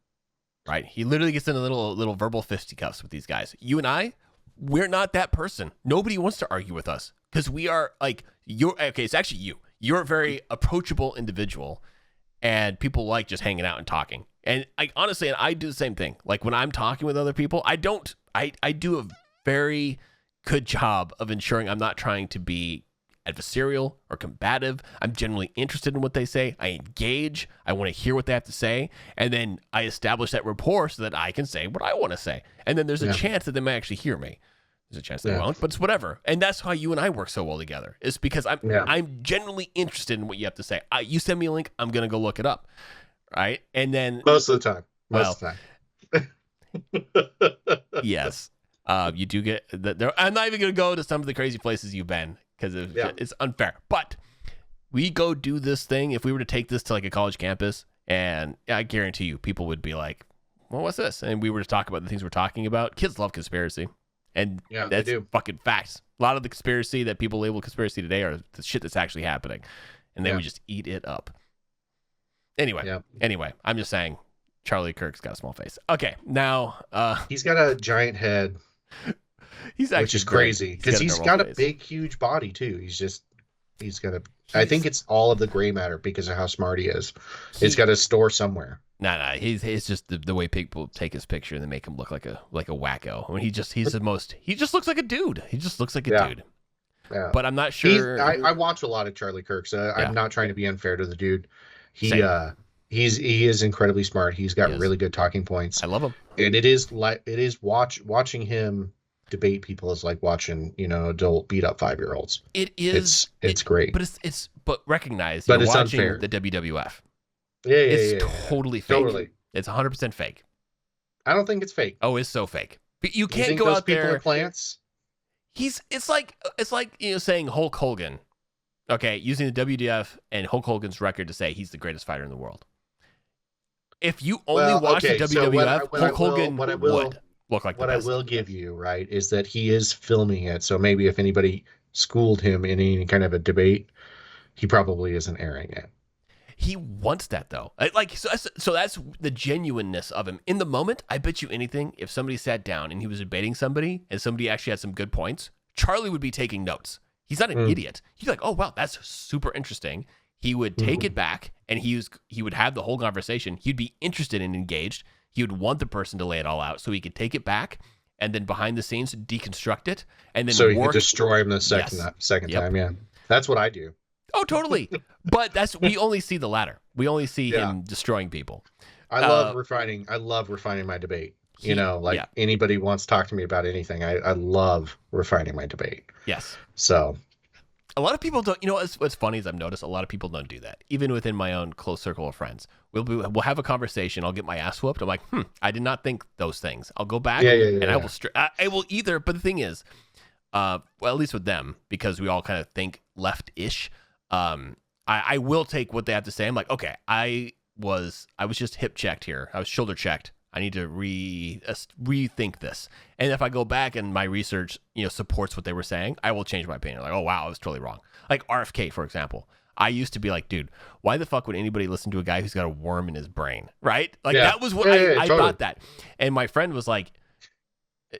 Right? He literally gets in a little verbal fisticuffs with these guys. You and I, we're not that person. Nobody wants to argue with us because we are like it's actually you. You're a very approachable individual. And people like just hanging out and talking. And honestly, I do the same thing. Like when I'm talking with other people, I do a very good job of ensuring I'm not trying to be adversarial or combative. I'm generally interested in what they say. I engage. I want to hear what they have to say. And then I establish that rapport so that I can say what I want to say. And then there's a chance that they might actually hear me. There's a chance they won't, but it's whatever. And that's how you and I work so well together. It's because I'm genuinely interested in what you have to say. You send me a link, I'm gonna go look it up, right? And then most of the time, yes, you do get that. I'm not even gonna go to some of the crazy places you've been because it's unfair. But we go do this thing. If we were to take this to like a college campus, and I guarantee you, people would be like, "Well, what's this?" And we were to talk about the things we're talking about. Kids love conspiracy. And that's fucking facts. A lot of the conspiracy that people label conspiracy today are the shit that's actually happening. And they would just eat it up. Anyway, I'm just saying Charlie Kirk's got a small face. Okay, now... he's got a giant head, which is crazy. Because he's got a big, huge body, too. He's just He's got to. I think He's it's all of the gray matter because of how smart he is. It's he got to store somewhere. nah. He's it's just the way people take his picture and they make him look like a wacko. When he's the most. He just looks like a dude. He just looks like a Yeah, dude. yeah. But I'm not He's. sure. I watch a lot of Charlie Kirk, so Yeah, I'm not trying to be unfair to the dude. He same. he is incredibly smart. He's He got is. really good talking points, I love him. and it is watching him debate people is like watching adult beat up 5-year-olds. It is. It's great, But but recognize but you're it's watching unfair. the WWF. Yeah, yeah, It's yeah, yeah. totally fake. Totally. It's 100% fake. I don't think it's fake. Oh, it's so fake. But you You can't think go those out people are there. plants? It's like saying Hulk Hogan. Okay, using the WWF and Hulk Hogan's record to say he's the greatest fighter in the world. If you only Well, watch okay. the So WWF, Hulk Hogan would look like the what I best. will give you, right, is that he is filming it. So maybe if anybody schooled him in any kind of a debate, he probably isn't airing it. He wants that though. So that's the genuineness of him. In the moment, I bet you anything, if somebody sat down and he was debating somebody and somebody actually had some good points, Charlie would be taking notes. He's not an Mm. idiot. He's like, "Oh wow, that's super interesting." He would take it back and he would have the whole conversation. He'd be interested and engaged. He would want the person to lay it all out so he could take it back and then behind the scenes deconstruct it and then So he could work. destroy him the second Yes. second Yep. time. Yeah, that's what I do. Oh, totally. But we only see the latter. We only see Yeah. him destroying people. I love refining. I love refining my debate. Like Yeah. anybody wants to talk to me about anything, I love refining my debate. Yes. So A lot of people don't. What's funny is I've noticed a lot of people don't do that. Even within my own close circle of friends, we'll have a conversation. I'll get my ass whooped. I'm like, I did not think those things. I'll go back and I will. I will either. But the thing is, well, at least with them, because we all kind of think left-ish. I will take what they have to say. I'm like, okay, I was just hip checked here. I was shoulder checked. I need to rethink this. And if I go back and my research, supports what they were saying, I will change my opinion. Like, oh wow, I was totally wrong. Like RFK, for example. I used to be like, dude, why the fuck would anybody listen to a guy who's got a worm in his brain? Right? Like that was what I totally. thought that. And my friend was like,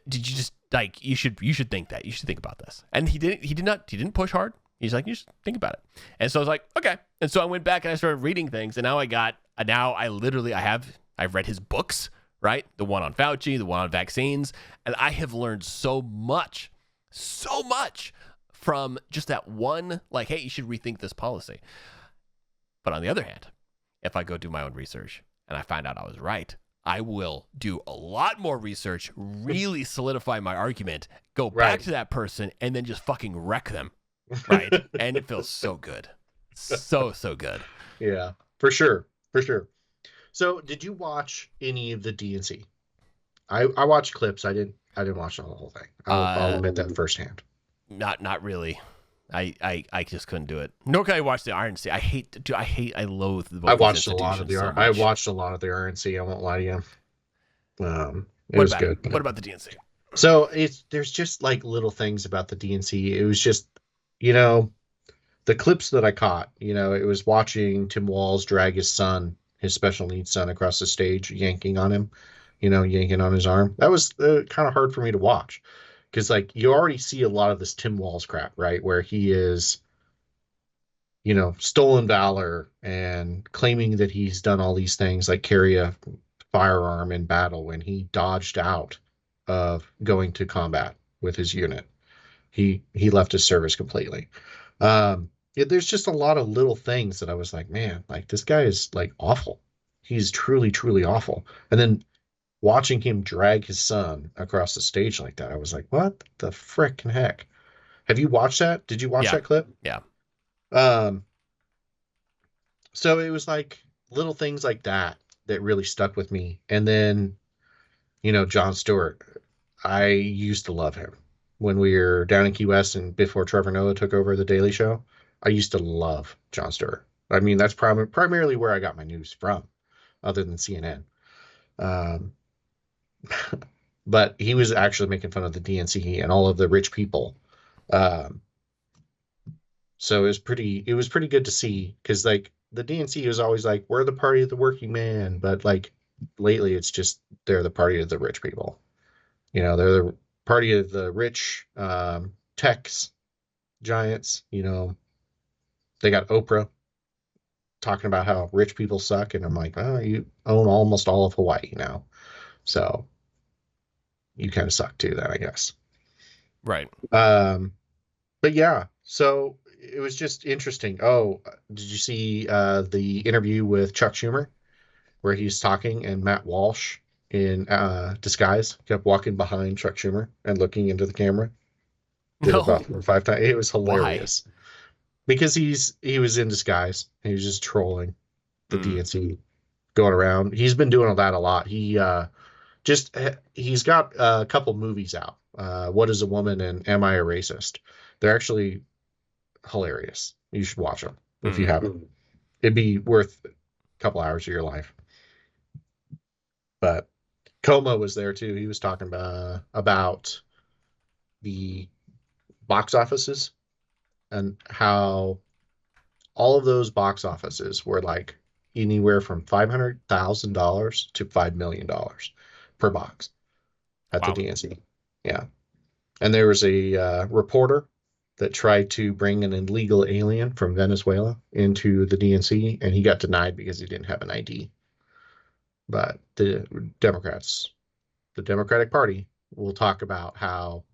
did you just like you should think that. You should think about this. And he didn't push hard. He's like, you should think about it. And so I was like, okay. And so I went back and I started reading things. And now I've read his books, right? The one on Fauci, the one on vaccines. And I have learned so much from just that one, like, hey, you should rethink this policy. But on the other hand, if I go do my own research and I find out I was right, I will do a lot more research, really solidify my argument, go back to that person, and then just fucking wreck them. Right. And it feels so good. So good. Yeah, for sure. For sure. So did you watch any of the DNC? I watched clips. I didn't watch the whole thing. I'll admit that firsthand. Not really. I just couldn't do it. Nor can I watch the RNC. I loathe the I watched a lot of the I watched a lot of the RNC. I won't lie to you. It was good. What about the DNC? So there's just like little things about the DNC. It was just, the clips that I caught, it was watching Tim Walz drag his special needs son across the stage, yanking on him, yanking on his arm. That was kind of hard for me to watch because like you already see a lot of this Tim Walz crap, right? Where he is, stolen valor and claiming that he's done all these things like carry a firearm in battle when he dodged out of going to combat with his unit. He left his service completely. There's just a lot of little things that I was like, man, like this guy is like awful. He's truly, truly awful. And then watching him drag his son across the stage like that, I was like, what the frickin' heck? Have you watched that? Did you watch that clip? Yeah. So it was like little things like that really stuck with me. And then, Jon Stewart, I used to love him when we were down in Key West and before Trevor Noah took over The Daily Show. I used to love Jon Stewart. I mean, that's primarily where I got my news from, other than CNN. But he was actually making fun of the DNC and all of the rich people. So it was pretty good to see because like the DNC was always like, we're the party of the working man. But like lately, it's just they're the party of the rich people. They're the party of the rich techs, giants, They got Oprah talking about how rich people suck, and I'm like, oh, you own almost all of Hawaii now, so you kind of suck too, then I guess. Right. Um, but yeah, so it was just interesting. Oh, did you see the interview with Chuck Schumer where he's talking and Matt Walsh in disguise kept walking behind Chuck Schumer and looking into the camera? Did it about No. 4 or 5 times. It was Why? hilarious because he was in disguise. He was just trolling the Mm. DNC, going around. He's been doing that a lot. He's got a couple movies out. What is a Woman and Am I a Racist? They're actually hilarious. You should watch them if you Mm. haven't. It'd be worth a couple hours of your life. But Como was there too. He was talking about the box offices and how all of those box offices were like anywhere from $500,000 to $5 million per box at the Wow. DNC. Yeah, and there was a reporter that tried to bring an illegal alien from Venezuela into the DNC, and he got denied because he didn't have an ID. But the Democratic Party, will talk about how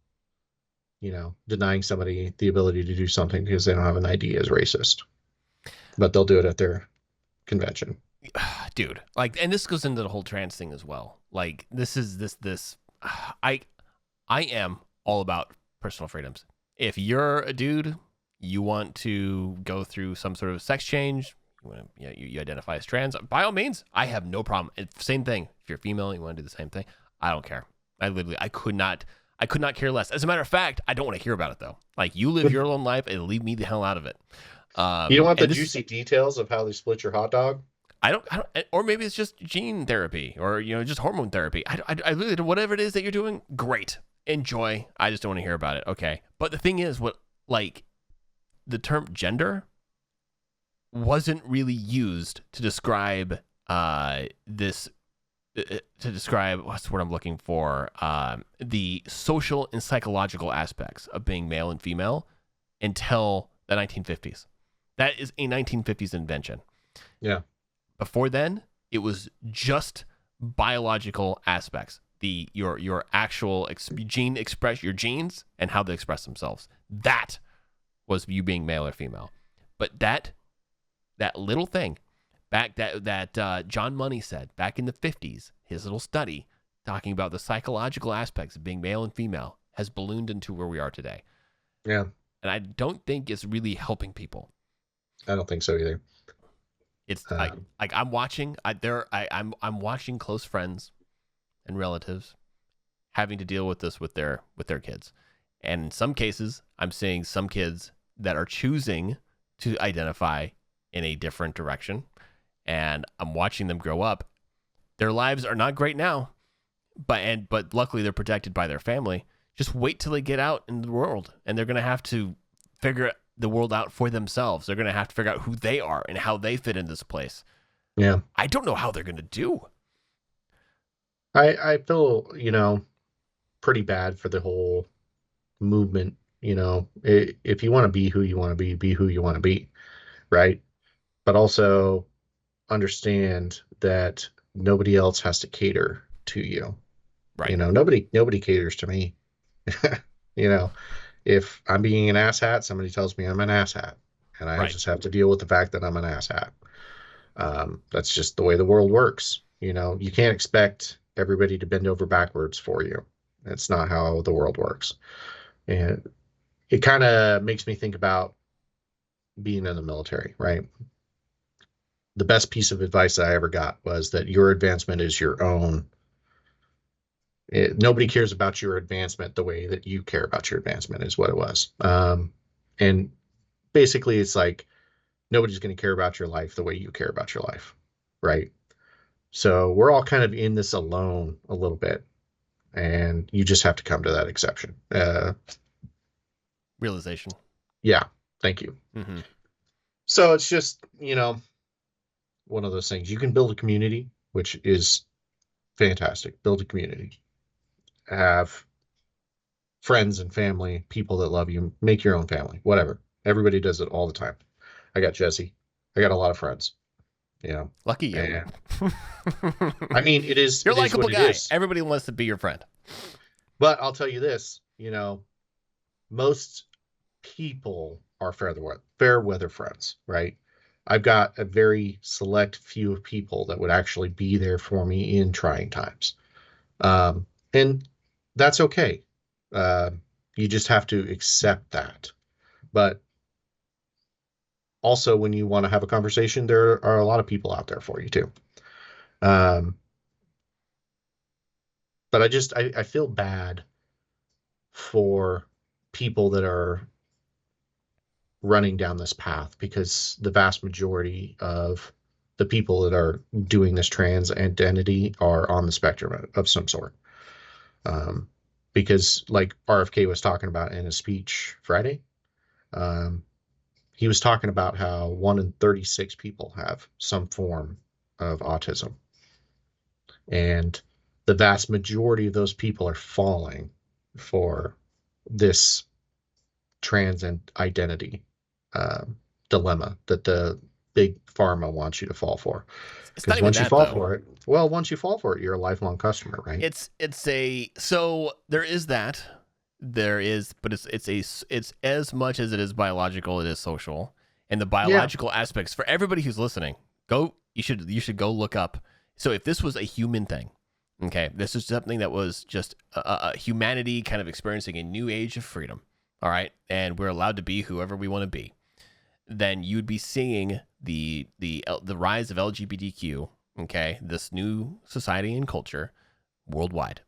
denying somebody the ability to do something because they don't have an ID is racist, but they'll do it at their convention. Dude, like, and this goes into the whole trans thing as well. Like, this is this. I I am all about personal freedoms. If you're a dude, you want to go through some sort of sex change, you identify as trans, by all means, I have no problem. Same thing. If you're female, you want to do the same thing. I don't care. I could not care less. As a matter of fact, I don't want to hear about it though. Like, you live your own life and leave me the hell out of it. You don't want the And this, juicy details of how they split your hot dog? I don't, or maybe it's just gene therapy or just hormone therapy. I really, whatever it is that you're doing, great, enjoy. I just don't want to hear about it. Okay, but the thing is, what, like, the term gender wasn't really used to describe this to describe, what's the word I'm looking for, the social and psychological aspects of being male and female until the 1950s. That is a 1950s invention. Yeah. Before then, it was just biological aspects. Your actual gene express, your genes and how they express themselves. That was you being male or female. But that little thing back that John Money said back in the 50s, his little study talking about the psychological aspects of being male and female, has ballooned into where we are today. Yeah. And I don't think it's really helping people. I don't think so either. It's like I'm watching I'm watching close friends and relatives having to deal with this with their kids. And in some cases, I'm seeing some kids that are choosing to identify in a different direction, and I'm watching them grow up. Their lives are not great now, but luckily they're protected by their family. Just wait till they get out in the world, and they're going to have to figure the world out for themselves. They're going to have to figure out who they are and how they fit in this place. Yeah. I don't know how they're going to do. I feel, pretty bad for the whole movement. If you want to be who you want to be who you want to be, right? But also understand that nobody else has to cater to you. Right. Nobody caters to me. you know, if I'm being an asshat, somebody tells me I'm an asshat, and I Right. just have to deal with the fact that I'm an asshat. That's just the way the world works. You can't expect everybody to bend over backwards for you. That's not how the world works. And it kind of makes me think about being in the military, right? The best piece of advice that I ever got was that your advancement is your own. Nobody cares about your advancement the way that you care about your advancement, is what it was. And basically, it's like nobody's going to care about your life the way you care about your life, right? So we're all kind of in this alone a little bit, and you just have to come to that exception. Realization. Yeah, thank you. Mm-hmm. So it's just, one of those things. You can build a community, which is fantastic. Build a community. Have friends and family, people that love you. Make your own family, whatever. Everybody does it all the time. I got Jesse. I got a lot of friends. You know, Lucky you. and I mean, You're a it is likable what it guy. is. Everybody wants to be your friend. But I'll tell you this, most people are fair weather friends, right? I've got a very select few of people that would actually be there for me in trying times. And that's okay. Uh, you just have to accept that. But also, when you want to have a conversation, there are a lot of people out there for you too. Um, but I feel bad for people that are running down this path because the vast majority of the people that are doing this trans identity are on the spectrum of some sort. Um, because, like RFK was talking about in his speech Friday, um, he was talking about how 1 in 36 people have some form of autism. And the vast majority of those people are falling for this trans identity um, dilemma that the big pharma wants you to fall for. It's not Because even once you that fall though. for it, well, once you fall for it, you're a lifelong customer, right? So there is that. There is, but it's as much as it is biological, it is social. And the Yeah, biological aspects for everybody who's listening, you should go look up. So if this was a human thing, okay, this is something that was just a humanity kind of experiencing a new age of freedom, all right, and we're allowed to be whoever we want to be, then you'd be seeing the rise of LGBTQ, okay, this new society and culture worldwide.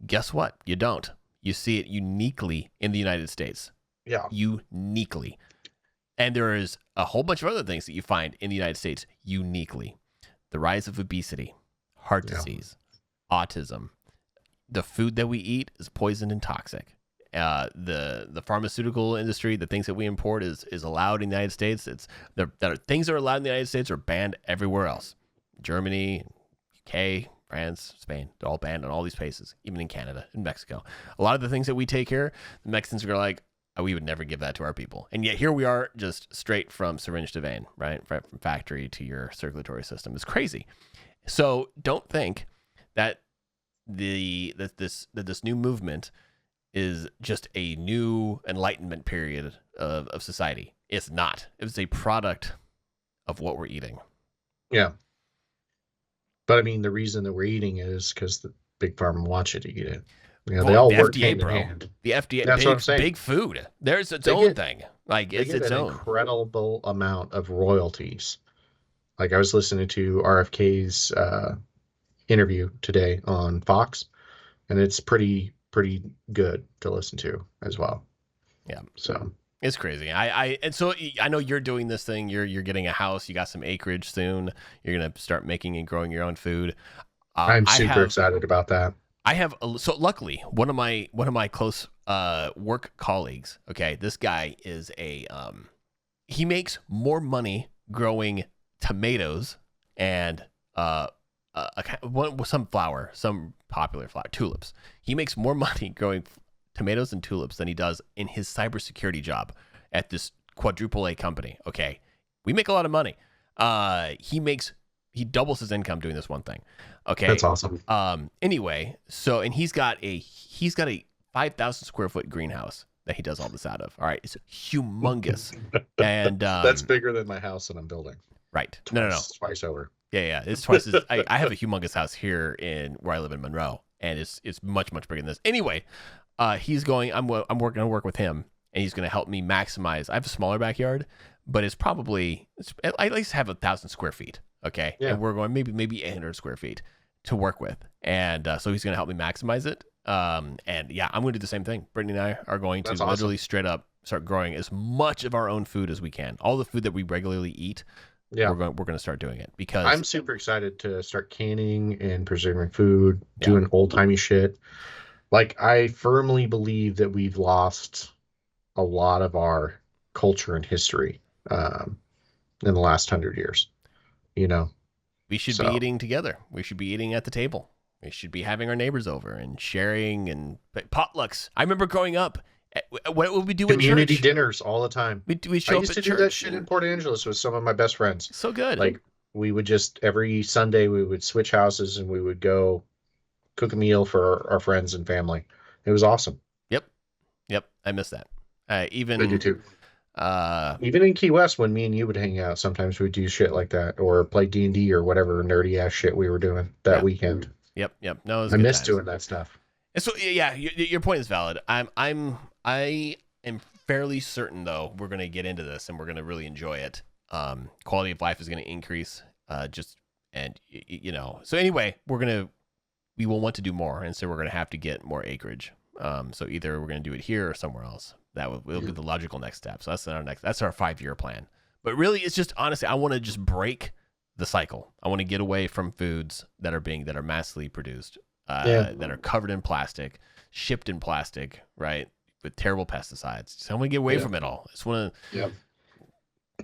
Guess what? You don't. You see it uniquely in the United States. yeah, Uniquely. And there is a whole bunch of other things that you find in the United States uniquely. The rise of obesity, heart yeah, disease, autism. The food that we eat is poisoned and toxic. The pharmaceutical industry, the things that we import is allowed in the United States. Things that are allowed in the United States are banned everywhere else. Germany, UK, France, Spain, they're all banned in all these places, even in Canada and Mexico. A lot of the things that we take here, the Mexicans are like, oh, we would never give that to our people. And yet here we are, just straight from syringe to vein, right? From factory to your circulatory system. It's crazy. So don't think that this new movement is just a new enlightenment period of society. It's not. It's a product of what we're eating. yeah. But I mean, the reason that we're eating it is because the big pharma wants you to eat it. They Well, all the work FDA, hand in bro. hand. The FDA, That's what I'm big saying. big food. There's its They own get thing. Like they it's get its an own. incredible amount of royalties. Like I was listening to RFK's interview today on Fox, and it's pretty good to listen to as well. Yeah. So It's crazy. And so I know you're doing this thing. You're getting a house. You got some acreage soon. You're gonna start making and growing your own food. I'm I super have excited about that. so luckily one of my close work colleagues. Okay, this guy is he makes more money growing tomatoes and some flower, some popular flower, tulips. He makes more money growing tomatoes and tulips than he does in his cybersecurity job at this quadruple A company. Okay, we make a lot of money. He doubles his income doing this one thing. That's Okay. awesome. Anyway, so and he's got a 5,000 square foot greenhouse that he does all this out of. All right, it's humongous. And That's bigger than my house that I'm building. right, no. Twice over. Yeah. It's twice as I have a humongous house here in where I live in Monroe, and it's much bigger than this. Anyway, he's going. I'm gonna work with him, and he's gonna help me maximize. I have a smaller backyard, but it's at least have 1,000 square feet. Okay, Yeah. and we're going maybe 800 square feet to work with, and so he's gonna help me maximize it. And yeah, I'm gonna do the same thing. Brittany and I are going to That's awesome. literally straight up start growing as much of our own food as we can. All the food that we regularly eat, Yeah. we're going to start doing it because I'm super excited to start canning and preserving food, Yeah. doing old timey shit. Like I firmly believe that we've lost a lot of our culture and history in the last 100 years. we should be So eating together. We should be eating at the table. We should be having our neighbors over and sharing and potlucks. I remember growing up, What would we do Community at church? dinners all the time. We I show up used at to do that church shit in and Port Angeles with some of my best friends. so good. Like we would just every Sunday we would switch houses and we would go cook a meal for our friends and family. It was awesome. Yep. Yep. I miss that. I do Even too. Even in Key West, when me and you would hang out, sometimes we'd do shit like that or play D&D or whatever nerdy ass shit we were doing that Yeah. weekend. Yep. No, it was I good miss times. doing that stuff. And so yeah, your point is valid. I am fairly certain though we're gonna get into this and we're gonna really enjoy it. Quality of life is gonna increase. So anyway, we will want to do more, and so we're gonna have to get more acreage. So either we're gonna do it here or somewhere else. That will be the logical next step. So that's our 5-year plan. But really, it's just honestly, I want to just break the cycle. I want to get away from foods that are massively produced, that are covered in plastic, shipped in plastic, right, with terrible pesticides. So I want to get away from it all. I just want to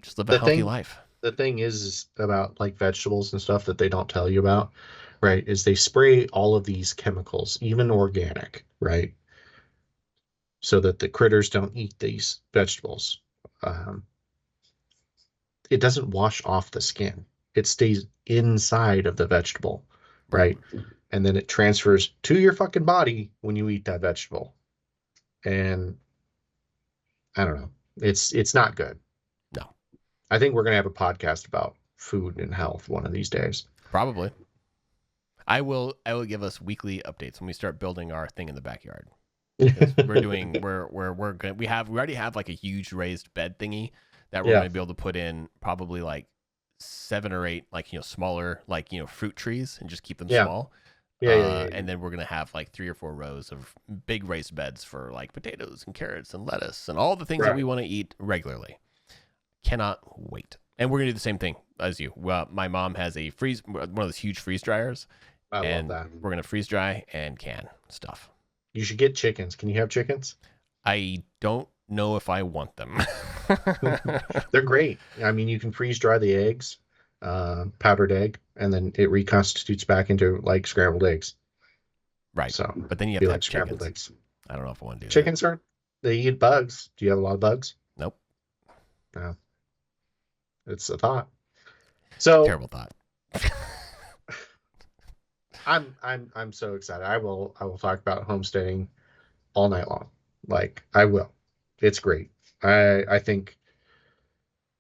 just live a healthy life. The thing is about like vegetables and stuff that they don't tell you about, right, is they spray all of these chemicals, even organic, right, so that the critters don't eat these vegetables. It doesn't wash off the skin. It stays inside of the vegetable, right? And then it transfers to your fucking body when you eat that vegetable. And I don't know. It's not good. No. I think we're going to have a podcast about food and health one of these days. Probably. I will give us weekly updates when we start building our thing in the backyard. We already have like a huge raised bed thingy that we're going to be able to put in probably like 7 or 8 like smaller like fruit trees and just keep them small. And then we're going to have like 3 or 4 rows of big raised beds for like potatoes and carrots and lettuce and all the things that we want to eat regularly. Cannot wait. And we're going to do the same thing as you. Well, my mom has one of those huge freeze dryers. I love that. We're going to freeze dry and can stuff. You should get chickens. Can you have chickens? I don't know if I want them. They're great. I mean, you can freeze dry the eggs, powdered egg, and then it reconstitutes back into like scrambled eggs. Right. So, but then you have to have scrambled chickens. eggs. I don't know if I want to do chickens that. They eat bugs. Do you have a lot of bugs? Nope. No. It's a thought. So terrible thought. I'm so excited. I will talk about homesteading all night long. Like I will. It's great. I think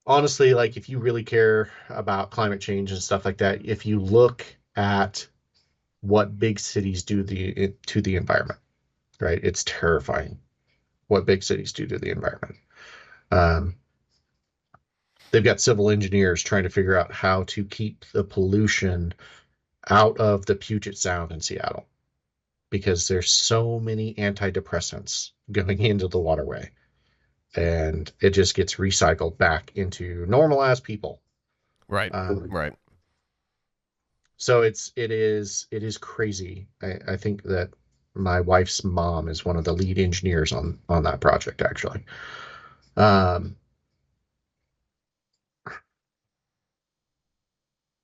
honestly, like if you really care about climate change and stuff like that, if you look at what big cities do to the environment, right? It's terrifying what big cities do to the environment. They've got civil engineers trying to figure out how to keep the pollution out of the Puget Sound in Seattle because there's so many antidepressants going into the waterway and it just gets recycled back into normal ass people. Right. Right. So it is crazy. I think that my wife's mom is one of the lead engineers on that project actually.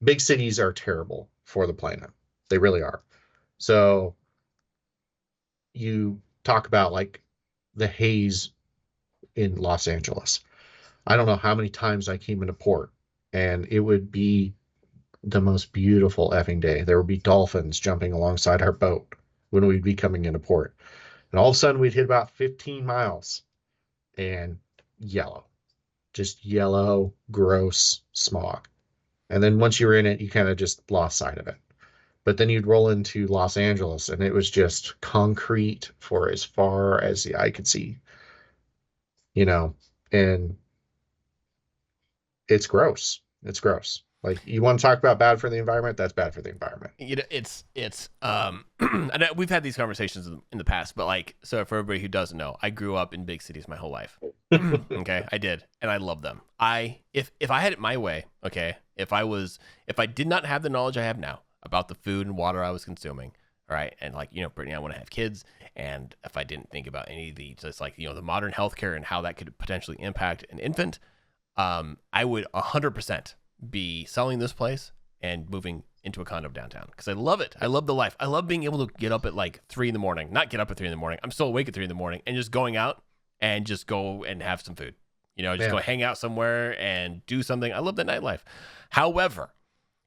Big cities are terrible for the planet. They really are. So you talk about like the haze in Los Angeles. I don't know how many times I came into port and it would be the most beautiful effing day. There would be dolphins jumping alongside our boat when we'd be coming into port. And all of a sudden we'd hit about 15 miles and yellow, just yellow, gross smog. And then once you were in it, you kind of just lost sight of it. But then you'd roll into Los Angeles and it was just concrete for as far as the eye could see, and it's gross. It's gross. Like you want to talk about bad for the environment? That's bad for the environment. It's and we've had these conversations in the past, but like, so for everybody who doesn't know, I grew up in big cities my whole life. Okay, I did, and I love them. If I had it my way, okay, if I did not have the knowledge I have now about the food and water I was consuming, all right, and like Brittany, I want to have kids, and if I didn't think about any of the just like the modern healthcare and how that could potentially impact an infant, I would 100% be selling this place and moving into a condo downtown because I love it. I love the life. I love being able to get up at like 3 a.m. Not get up at 3 a.m. I'm still awake at 3 a.m. and just going out and just go and have some food. Just Yeah. go hang out somewhere and do something. I love that nightlife. However,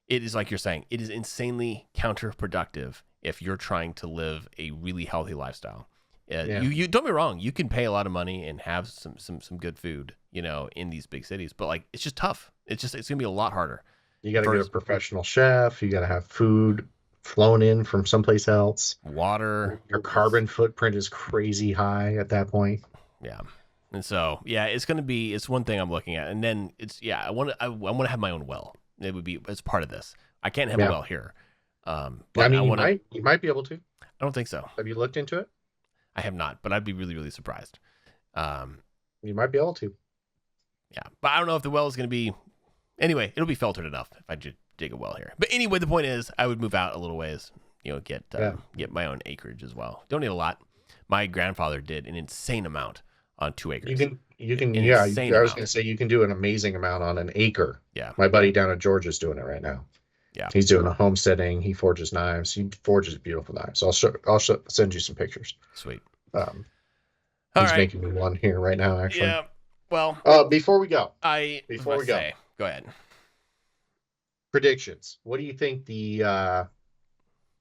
it is like you're saying, it is insanely counterproductive if you're trying to live a really healthy lifestyle. You don't be wrong. You can pay a lot of money and have some good food, in these big cities, but like it's just tough. It's gonna be a lot harder. You got to get a professional chef. You got to have food flown in from someplace else. Water. Your carbon footprint is crazy high at that point. Yeah. And so, it's one thing I'm looking at. And then I want to have my own well. It's part of this. I can't have a well here. But I mean, you might be able to. I don't think so. Have you looked into it? I have not, but I'd be really, really surprised. You might be able to. Yeah. But I don't know if the well is going to be, anyway, it'll be filtered enough if I dig a well here. But anyway, the point is I would move out a little ways, get my own acreage as well. Don't need a lot. My grandfather did an insane amount on 2 acres. You can. Yeah, I was going to say you can do an amazing amount on an acre. Yeah. My buddy down in Georgia is doing it right now. Yeah. He's doing a homesteading. He forges knives. He forges beautiful knives. I'll send you some pictures. Sweet. He's making me one here right now, actually. Yeah. Well. Before we go. Go ahead. Predictions. What do you think the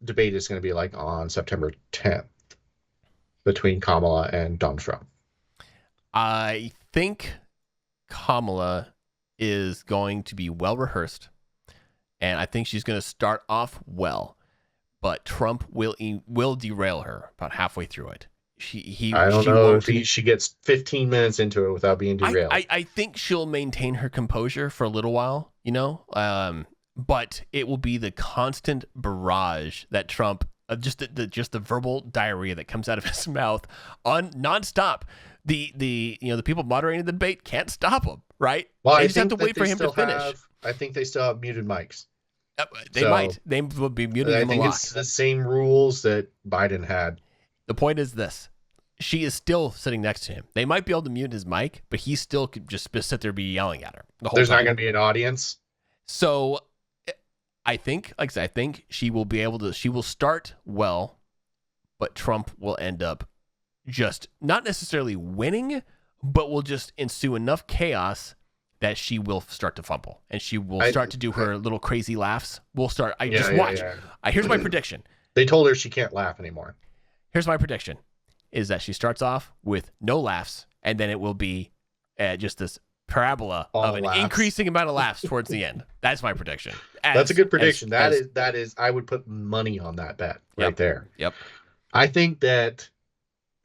debate is going to be like on September 10th between Kamala and Donald Trump? I think Kamala is going to be well rehearsed, and I think she's going to start off well, but Trump will derail her about halfway through it. I don't know if she gets 15 minutes into it without being derailed. I think she'll maintain her composure for a little while, but it will be the constant barrage that Trump, just the verbal diarrhea that comes out of his mouth on nonstop. The people moderating the debate can't stop him, right? Well, they just have to wait for him to finish. I think they still have muted mics. They might. They will be muting him a lot. I think it's the same rules that Biden had. The point is this. She is still sitting next to him. They might be able to mute his mic, but he still could just sit there and be yelling at her the whole There's time. Not going to be an audience. So I think, like I said, I think she will start well, but Trump will end up just not necessarily winning, but will just ensue enough chaos that she will start to fumble and she will start to do her little crazy laughs. Watch. Here's my prediction. They told her she can't laugh anymore. Here's my prediction is that she starts off with no laughs and then it will be just this parabola of an increasing amount of laughs towards the end. That's my prediction. That's a good prediction. That is I would put money on that bet right there. Yep. I think that,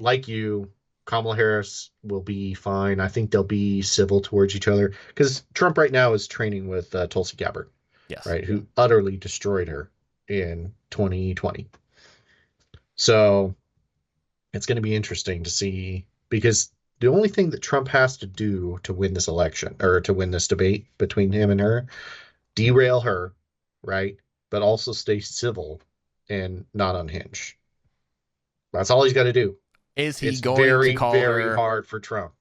like you, Kamala Harris will be fine. I think they'll be civil towards each other because Trump right now is training with Tulsi Gabbard, yes, right, who utterly destroyed her in 2020. So it's going to be interesting to see because the only thing that Trump has to do to win this election or to win this debate between him and her, derail her, right, but also stay civil and not unhinged. That's all he's got to do. Is he it's going very, to call very her... hard for Trump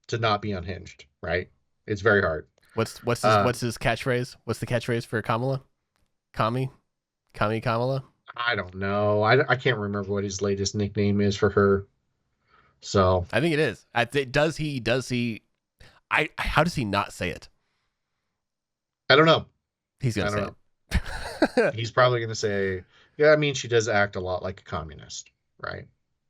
to not be unhinged, right? It's very hard. What's his catchphrase? What's the catchphrase for Kamala? Kamala? I don't know. I can't remember what his latest nickname is for her. So I think it is. Does he? How does he not say it? I don't know. He's gonna say it. He's probably gonna say, "Yeah, I mean, she does act a lot like a communist, right?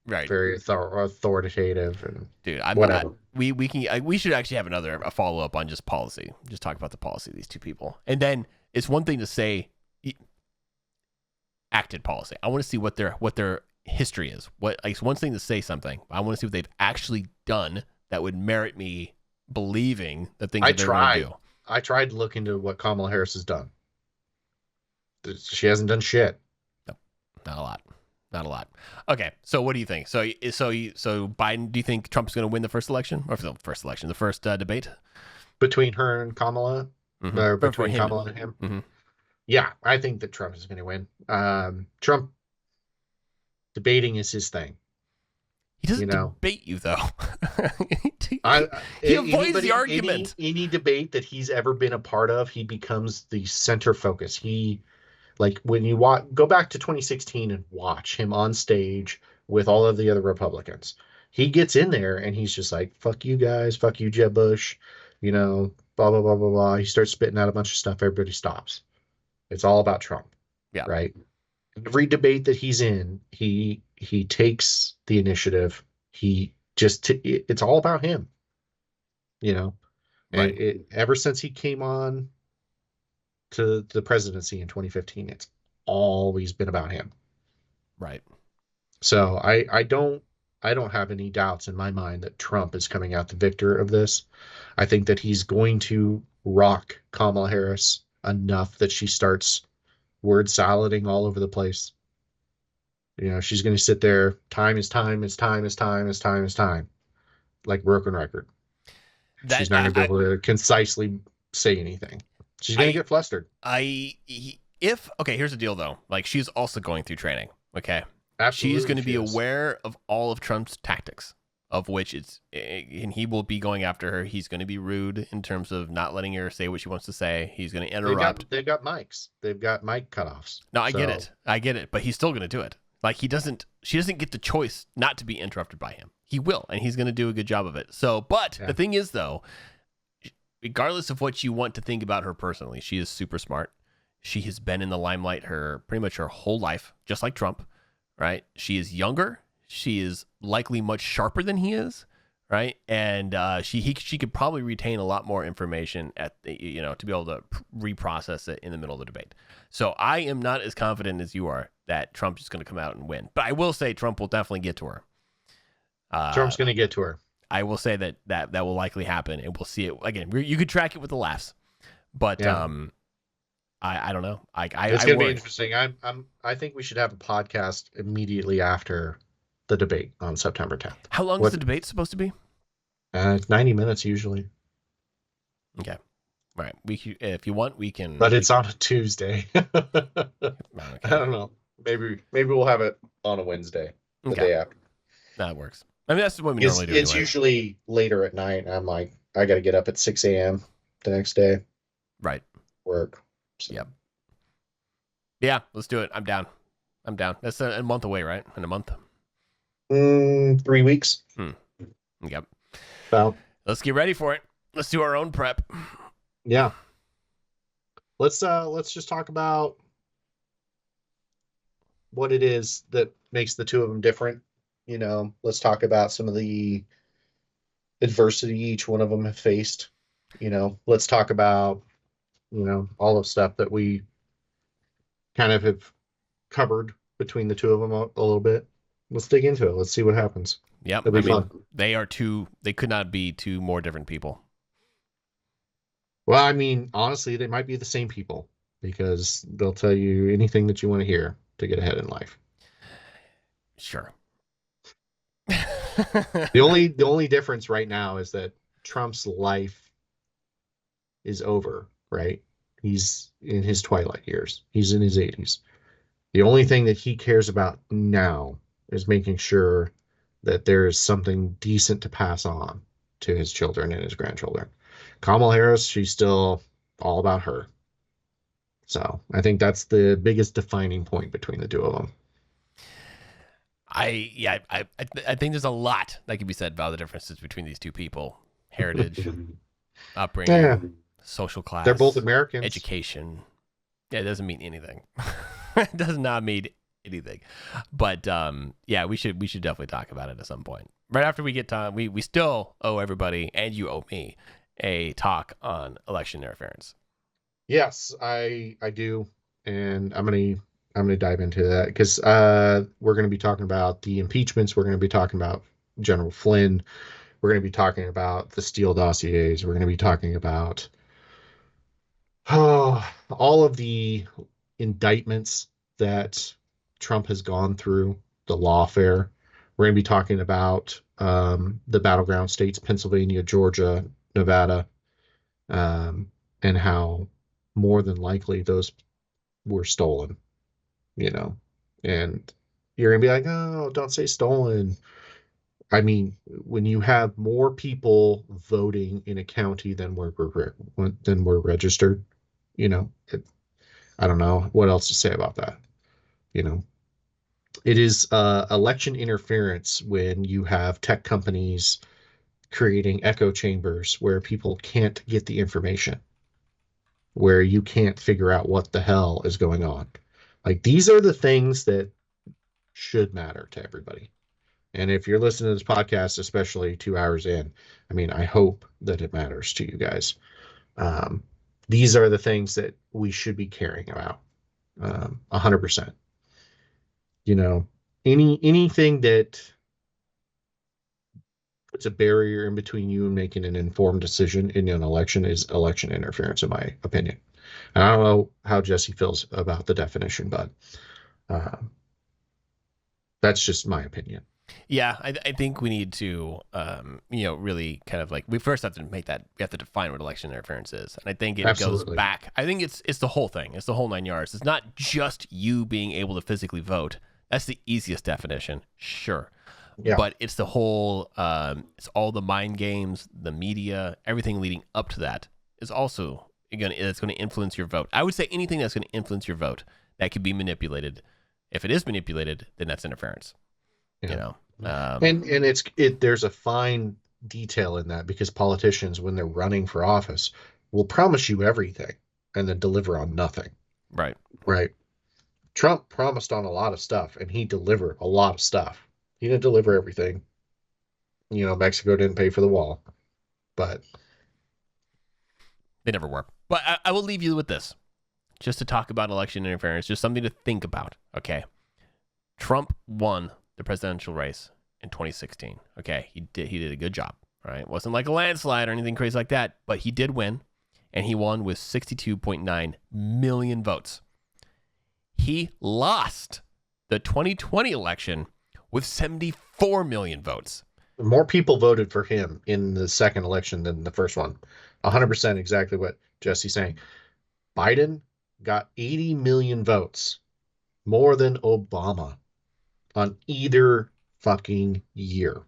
Right. Very authoritative and dude. Whatever. We should actually have a follow up on just policy. Just talk about the policy of these two people, and then it's one thing to say acted policy. I want to see what their history is. It's one thing to say something. I want to see what they've actually done that would merit me believing the things that they're going to do. I tried to look into what Kamala Harris has done. She hasn't done shit. No, not a lot. Okay, so what do you think? So Biden, do you think Trump's going to win the first election? Or the first debate? Between her and Kamala? Mm-hmm. Or between Kamala and him? Mm-hmm. Yeah, I think that Trump is going to win. Trump, debating is his thing. He doesn't debate you, though. He avoids the argument. Any debate that he's ever been a part of, he becomes the center focus. When you go back to 2016 and watch him on stage with all of the other Republicans, He gets in there and he's just like, fuck you guys, fuck you, Jeb Bush, blah, blah, blah, blah, blah. He starts spitting out a bunch of stuff. Everybody stops. It's all about Trump, Yeah. right? Every debate that he's in, he takes the initiative. It's all about him, you know. And Right. ever since he came on to the presidency in 2015, it's always been about him. Right. So I don't have any doubts in my mind that Trump is coming out the victor of this. I think that he's going to rock Kamala Harris enough that she starts word salading all over the place. She's going to sit there. Time is time is time is time is time is time, like broken record. That She's not going to be able to concisely say anything. She's going to I get flustered. if okay, here's the deal though. Like she's also going through training. Okay, she's Absolutely, going to she be is. aware of all of Trump's tactics, of which and he will be going after her. He's going to be rude in terms of not letting her say what she wants to say. He's going to interrupt. They've got mics. They've got mic cutoffs. No, I get So it. I get it. But he's still going to do it. Like she doesn't get the choice not to be interrupted by him. He will, and he's going to do a good job of it. So, but yeah. the thing is, though, regardless of what you want to think about her personally, she is super smart. She has been in the limelight pretty much her whole life, just like Trump, right? She is younger. She is likely much sharper than he is, right? And she could probably retain a lot more information to be able to reprocess it in the middle of the debate. So I am not as confident as you are that Trump is going to come out and win. But I will say Trump will definitely get to her. Trump's going to get to her. I will say that will likely happen, and we'll see it again. You could track it with the laughs, but Yeah. I don't know. It's going to be interesting. I think we should have a podcast immediately after the debate on September 10th. How long is the debate supposed to be? It's 90 minutes usually. Okay. All right. If you want, we can. But it's on a Tuesday. Okay. I don't know. Maybe we'll have it on a Wednesday, the day after. That works. I mean, that's what we normally do. It's usually later at night. I'm like, I got to get up at 6 a.m. the next day. Right. Work. So. Yep. Yeah, let's do it. I'm down. That's a month away, right? In a month. 3 weeks. Yep. About. Let's get ready for it. Let's do our own prep. Yeah. Let's just talk about what it is that makes the two of them different. Let's talk about some of the adversity each one of them have faced. Let's talk about, all the stuff that we kind of have covered between the two of them a little bit. Let's dig into it. Let's see what happens. Yep. It'll be fun. They could not be two more different people. Well, I mean, honestly, they might be the same people because they'll tell you anything that you want to hear to get ahead in life. Sure. The only difference right now is that Trump's life is over, right? He's in his twilight years. He's in his 80s. The only thing that he cares about now is making sure that there is something decent to pass on to his children and his grandchildren. Kamala Harris, she's still all about her. So I think that's the biggest defining point between the two of them. I think there's a lot that can be said about the differences between these two people. Heritage, upbringing, social class. They're both Americans. Education. Yeah, it doesn't mean anything. It does not mean anything. But yeah, we should definitely talk about it at some point. Right after we get time, we still owe everybody, and you owe me, a talk on election interference. Yes, I do, and I'm gonna dive into that because we're gonna be talking about the impeachments. We're gonna be talking about General Flynn. We're gonna be talking about the Steele dossiers. We're gonna be talking about all of the indictments that Trump has gone through, the lawfare. We're going to be talking about the battleground states, Pennsylvania, Georgia, Nevada, and how more than likely those were stolen, and you're going to be like, oh, don't say stolen. I mean, when you have more people voting in a county than were registered, I don't know what else to say about that. It is election interference when you have tech companies creating echo chambers where people can't get the information, where you can't figure out what the hell is going on. Like, these are the things that should matter to everybody. And if you're listening to this podcast, especially 2 hours in, I mean, I hope that it matters to you guys. Um, these are the things that we should be caring about. 100%. You know, anything that puts a barrier in between you and making an informed decision in an election is election interference, in my opinion. And I don't know how Jesse feels about the definition, but uh, that's just my opinion. Yeah, I think we need to, really kind of like, we first have to make that, we have to define what election interference is. And I think it goes Absolutely. back. I think it's the whole thing. It's the whole 9 yards. It's not just you being able to physically vote. That's the easiest definition, sure. Yeah. But it's the whole, it's all the mind games, the media, everything leading up to that is also it's going to influence your vote. I would say anything that's going to influence your vote that could be manipulated. If it is manipulated, then that's interference. Yeah. You know, and there's a fine detail in that, because politicians, when they're running for office, will promise you everything and then deliver on nothing. right. Right. Trump promised on a lot of stuff, and he delivered a lot of stuff. He didn't deliver everything. Mexico didn't pay for the wall, but They never were. But I will leave you with this, just to talk about election interference, just something to think about. Okay, Trump won the presidential race in 2016. Okay, he did a good job. Right, it wasn't like a landslide or anything crazy like that, but he did win, and he won with 62.9 million votes. He lost the 2020 election with 74 million votes. more people voted for him in the second election than the first one. 100% exactly what Jesse's saying. Biden got 80 million votes, more than Obama on either fucking year.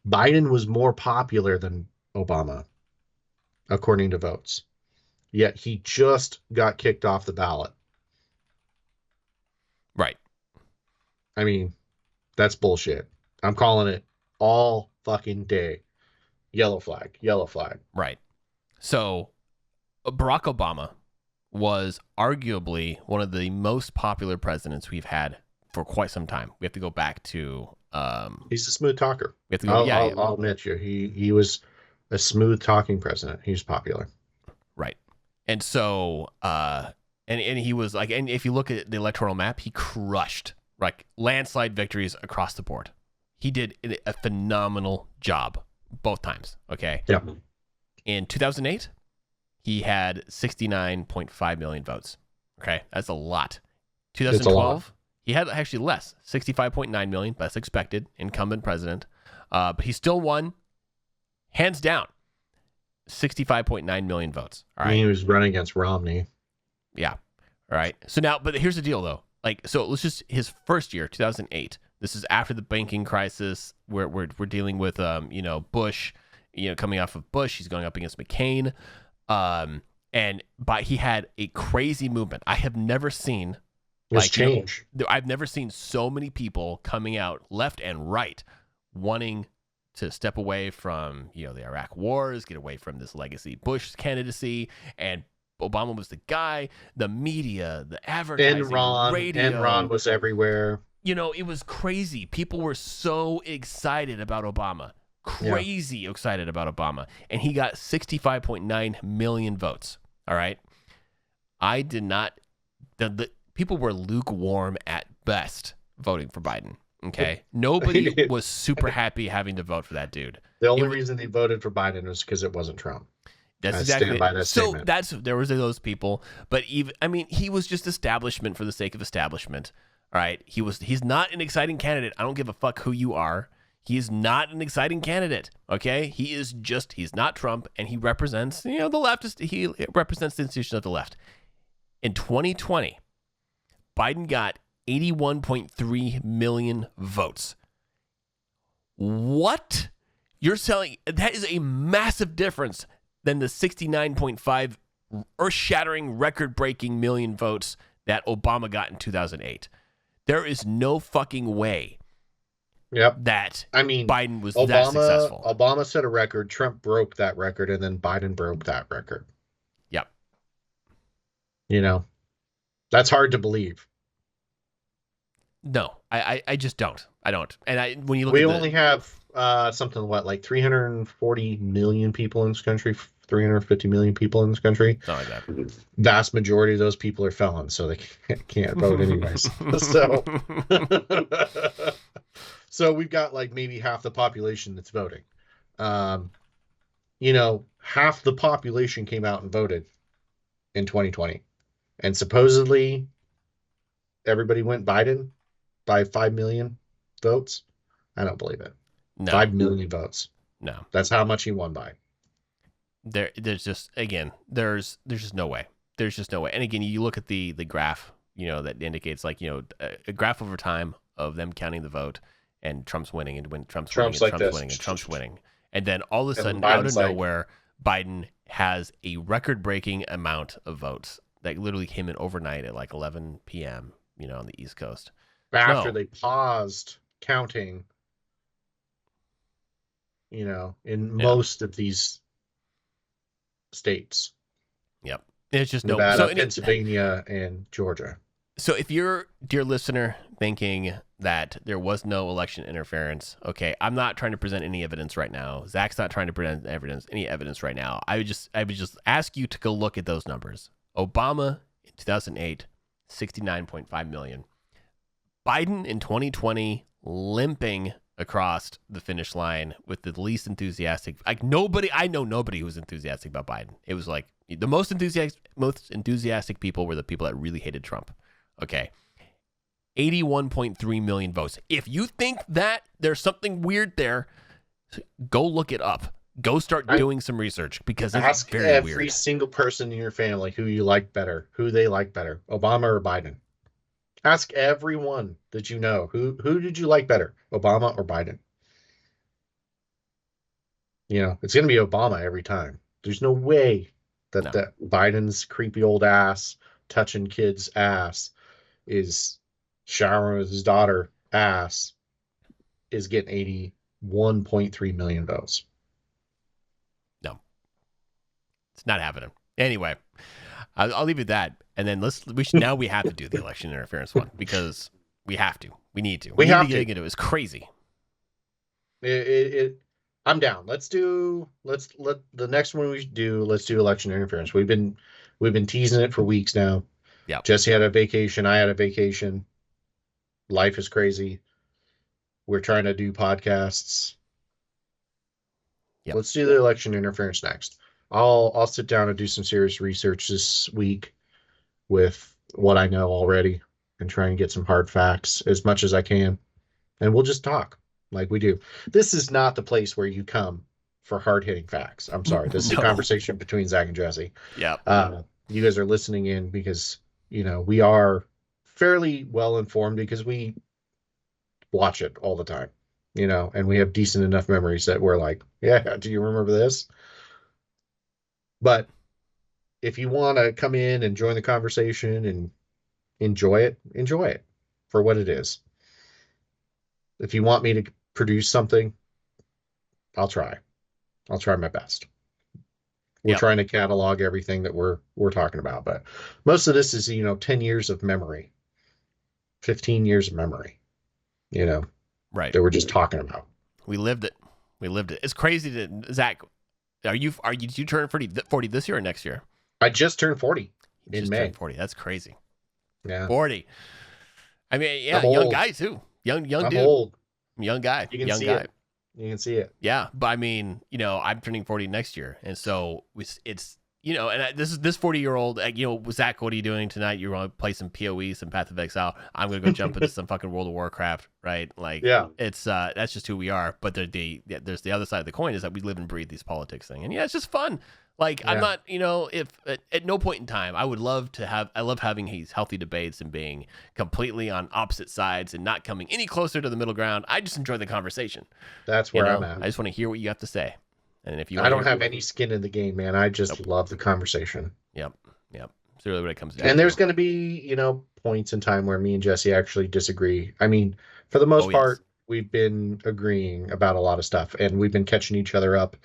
Biden was more popular than Obama, according to votes. Yet he just got kicked off the ballot. Right. I mean, that's bullshit. I'm calling it all fucking day. Yellow flag, yellow flag. Right. So Barack Obama was arguably one of the most popular presidents we've had for quite some time. We have to go back to. He's a smooth talker. We have to go. I'll admit you. He was a smooth talking president. He was popular. Right. And so, and he was like, and if you look at the electoral map, he crushed like landslide victories across the board. He did a phenomenal job both times. Okay. Yeah. In 2008, he had 69.5 million votes. Okay. That's a lot. 2012, he had actually less, 65.9 million, best expected, incumbent president. But he still won, hands down, 65.9 million votes. All right. He was running against Romney. Yeah. All right. So now, but here's the deal though. Like, so let's just, his first year, 2008, this is after the banking crisis. We're dealing with, Bush, coming off of Bush. He's going up against McCain. But he had a crazy movement. I have never seen Change. I've never seen so many people coming out left and right wanting to step away from, the Iraq wars, get away from this legacy Bush candidacy, and Obama was the guy. The media, the advertising, radio. Enron was everywhere. It was crazy. People were so excited about Obama. Crazy excited about Obama. And he got 65.9 million votes. All right. I did not. The people were lukewarm at best voting for Biden. Okay. Nobody was super happy having to vote for that dude. The only reason they voted for Biden was because it wasn't Trump. That's exactly stand by that statement. There was those people, but he was just establishment for the sake of establishment. All right. He's not an exciting candidate. I don't give a fuck who you are. He is not an exciting candidate. Okay. He's not Trump, and he represents, the leftist. He represents the institution of the left. In 2020, Biden got 81.3 million votes. What? You're selling? That is a massive difference than the 69.5 earth-shattering, record-breaking million votes that Obama got in 2008. There is no fucking way Yep. that I mean, Biden was that successful. Obama set a record, Trump broke that record, and then Biden broke that record. Yep. You know, that's hard to believe. No, I just don't. I don't. And when you look we at only have something, like 340 million people in this country, 350 million people in this country. Something like that. Vast majority of those people are felons, so they can't vote anyways. So, so we've got like maybe half the population that's voting. Half the population came out and voted in 2020, and supposedly everybody went Biden by 5 million votes. I don't believe it. No. 5 million votes. No. That's how much he won by. There's just, again, there's just no way. There's just no way. And again, you look at the graph, that indicates like, a graph over time of them counting the vote and Trump's winning and when Trump's winning and like Trump's this. winning and Trump's winning. And then all of a sudden, Biden's out of like, nowhere, Biden has a record-breaking amount of votes that literally came in overnight at like 11 p.m., on the East Coast. After they paused counting, in most of these states. Yep. It's just Nevada, Pennsylvania, and Georgia. So if you're, dear listener, thinking that there was no election interference, okay, I'm not trying to present any evidence right now. Zach's not trying to present any evidence right now. I would just ask you to go look at those numbers. Obama in 2008, 69.5 million. Biden in 2020, limping across the finish line with the least enthusiastic. Like I know nobody who was enthusiastic about Biden. It was like the most enthusiastic people were the people that really hated Trump. Okay. 81.3 million votes. If you think that there's something weird there, go look it up. Go start doing some research because it's ask very weird. Ask every single person in your family who you like better, who they like better, Obama or Biden. Ask everyone that you know who did you like better, Obama or Biden. It's going to be Obama every time. There's no way that Biden's creepy old ass touching kids' ass is showering with his daughter ass is getting 81.3 million votes. No, it's not happening. Anyway, I'll leave it at that. And then we have to do the election interference one because we have to. We need to. We have to get into it. It's crazy. I'm down. Let's do the next one we do. Let's do election interference. We've been teasing it for weeks now. Yeah. Jesse had a vacation. I had a vacation. Life is crazy. We're trying to do podcasts. Yep. Let's do the election interference next. I'll sit down and do some serious research this week with what I know already and try and get some hard facts as much as I can. And we'll just talk like we do. This is not the place where you come for hard-hitting facts. I'm sorry. This is a conversation between Zac and Jesse. Yeah. You guys are listening in because, we are fairly well informed because we watch it all the time, and we have decent enough memories that we're like, yeah, do you remember this? But if you want to come in and join the conversation and enjoy it for what it is. If you want me to produce something, I'll try my best. We're trying to catalog everything that we're talking about, but most of this is, 10 years of memory, 15 years of memory, right, that we're just talking about. We lived it. It's crazy that Zach, did you turn 40 this year or next year? I just turned 40 in May. 40. That's crazy. Yeah. 40. I mean, yeah, young guy too. Young I'm dude. Old. Young guy. You can see it. You can see it. Yeah, but I mean, I'm turning 40 next year, and so it's and this 40-year-old, Zach, what are you doing tonight? You want to play some PoE, some Path of Exile? I'm gonna go jump into some fucking World of Warcraft, right? Like, yeah, it's that's just who we are. But there's the other side of the coin is that we live and breathe these politics thing, and it's just fun. Like, I'm not, if at no point in time, I love having these healthy debates and being completely on opposite sides and not coming any closer to the middle ground. I just enjoy the conversation. That's where I'm at. I just want to hear what you have to say. And if you, I don't have any skin in the game, man. I just love the conversation. Yep. It's really what it comes down to. And there's going to be, points in time where me and Jesse actually disagree. I mean, for the most Oh, yes. part, we've been agreeing about a lot of stuff, and we've been catching each other up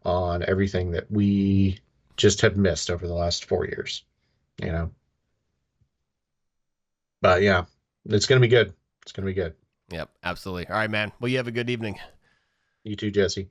on everything that we just have missed over the last 4 years, you know. But yeah, it's gonna be good. It's gonna be good. Yep, absolutely. All right, man. Well, you have a good evening. You too, Jesse.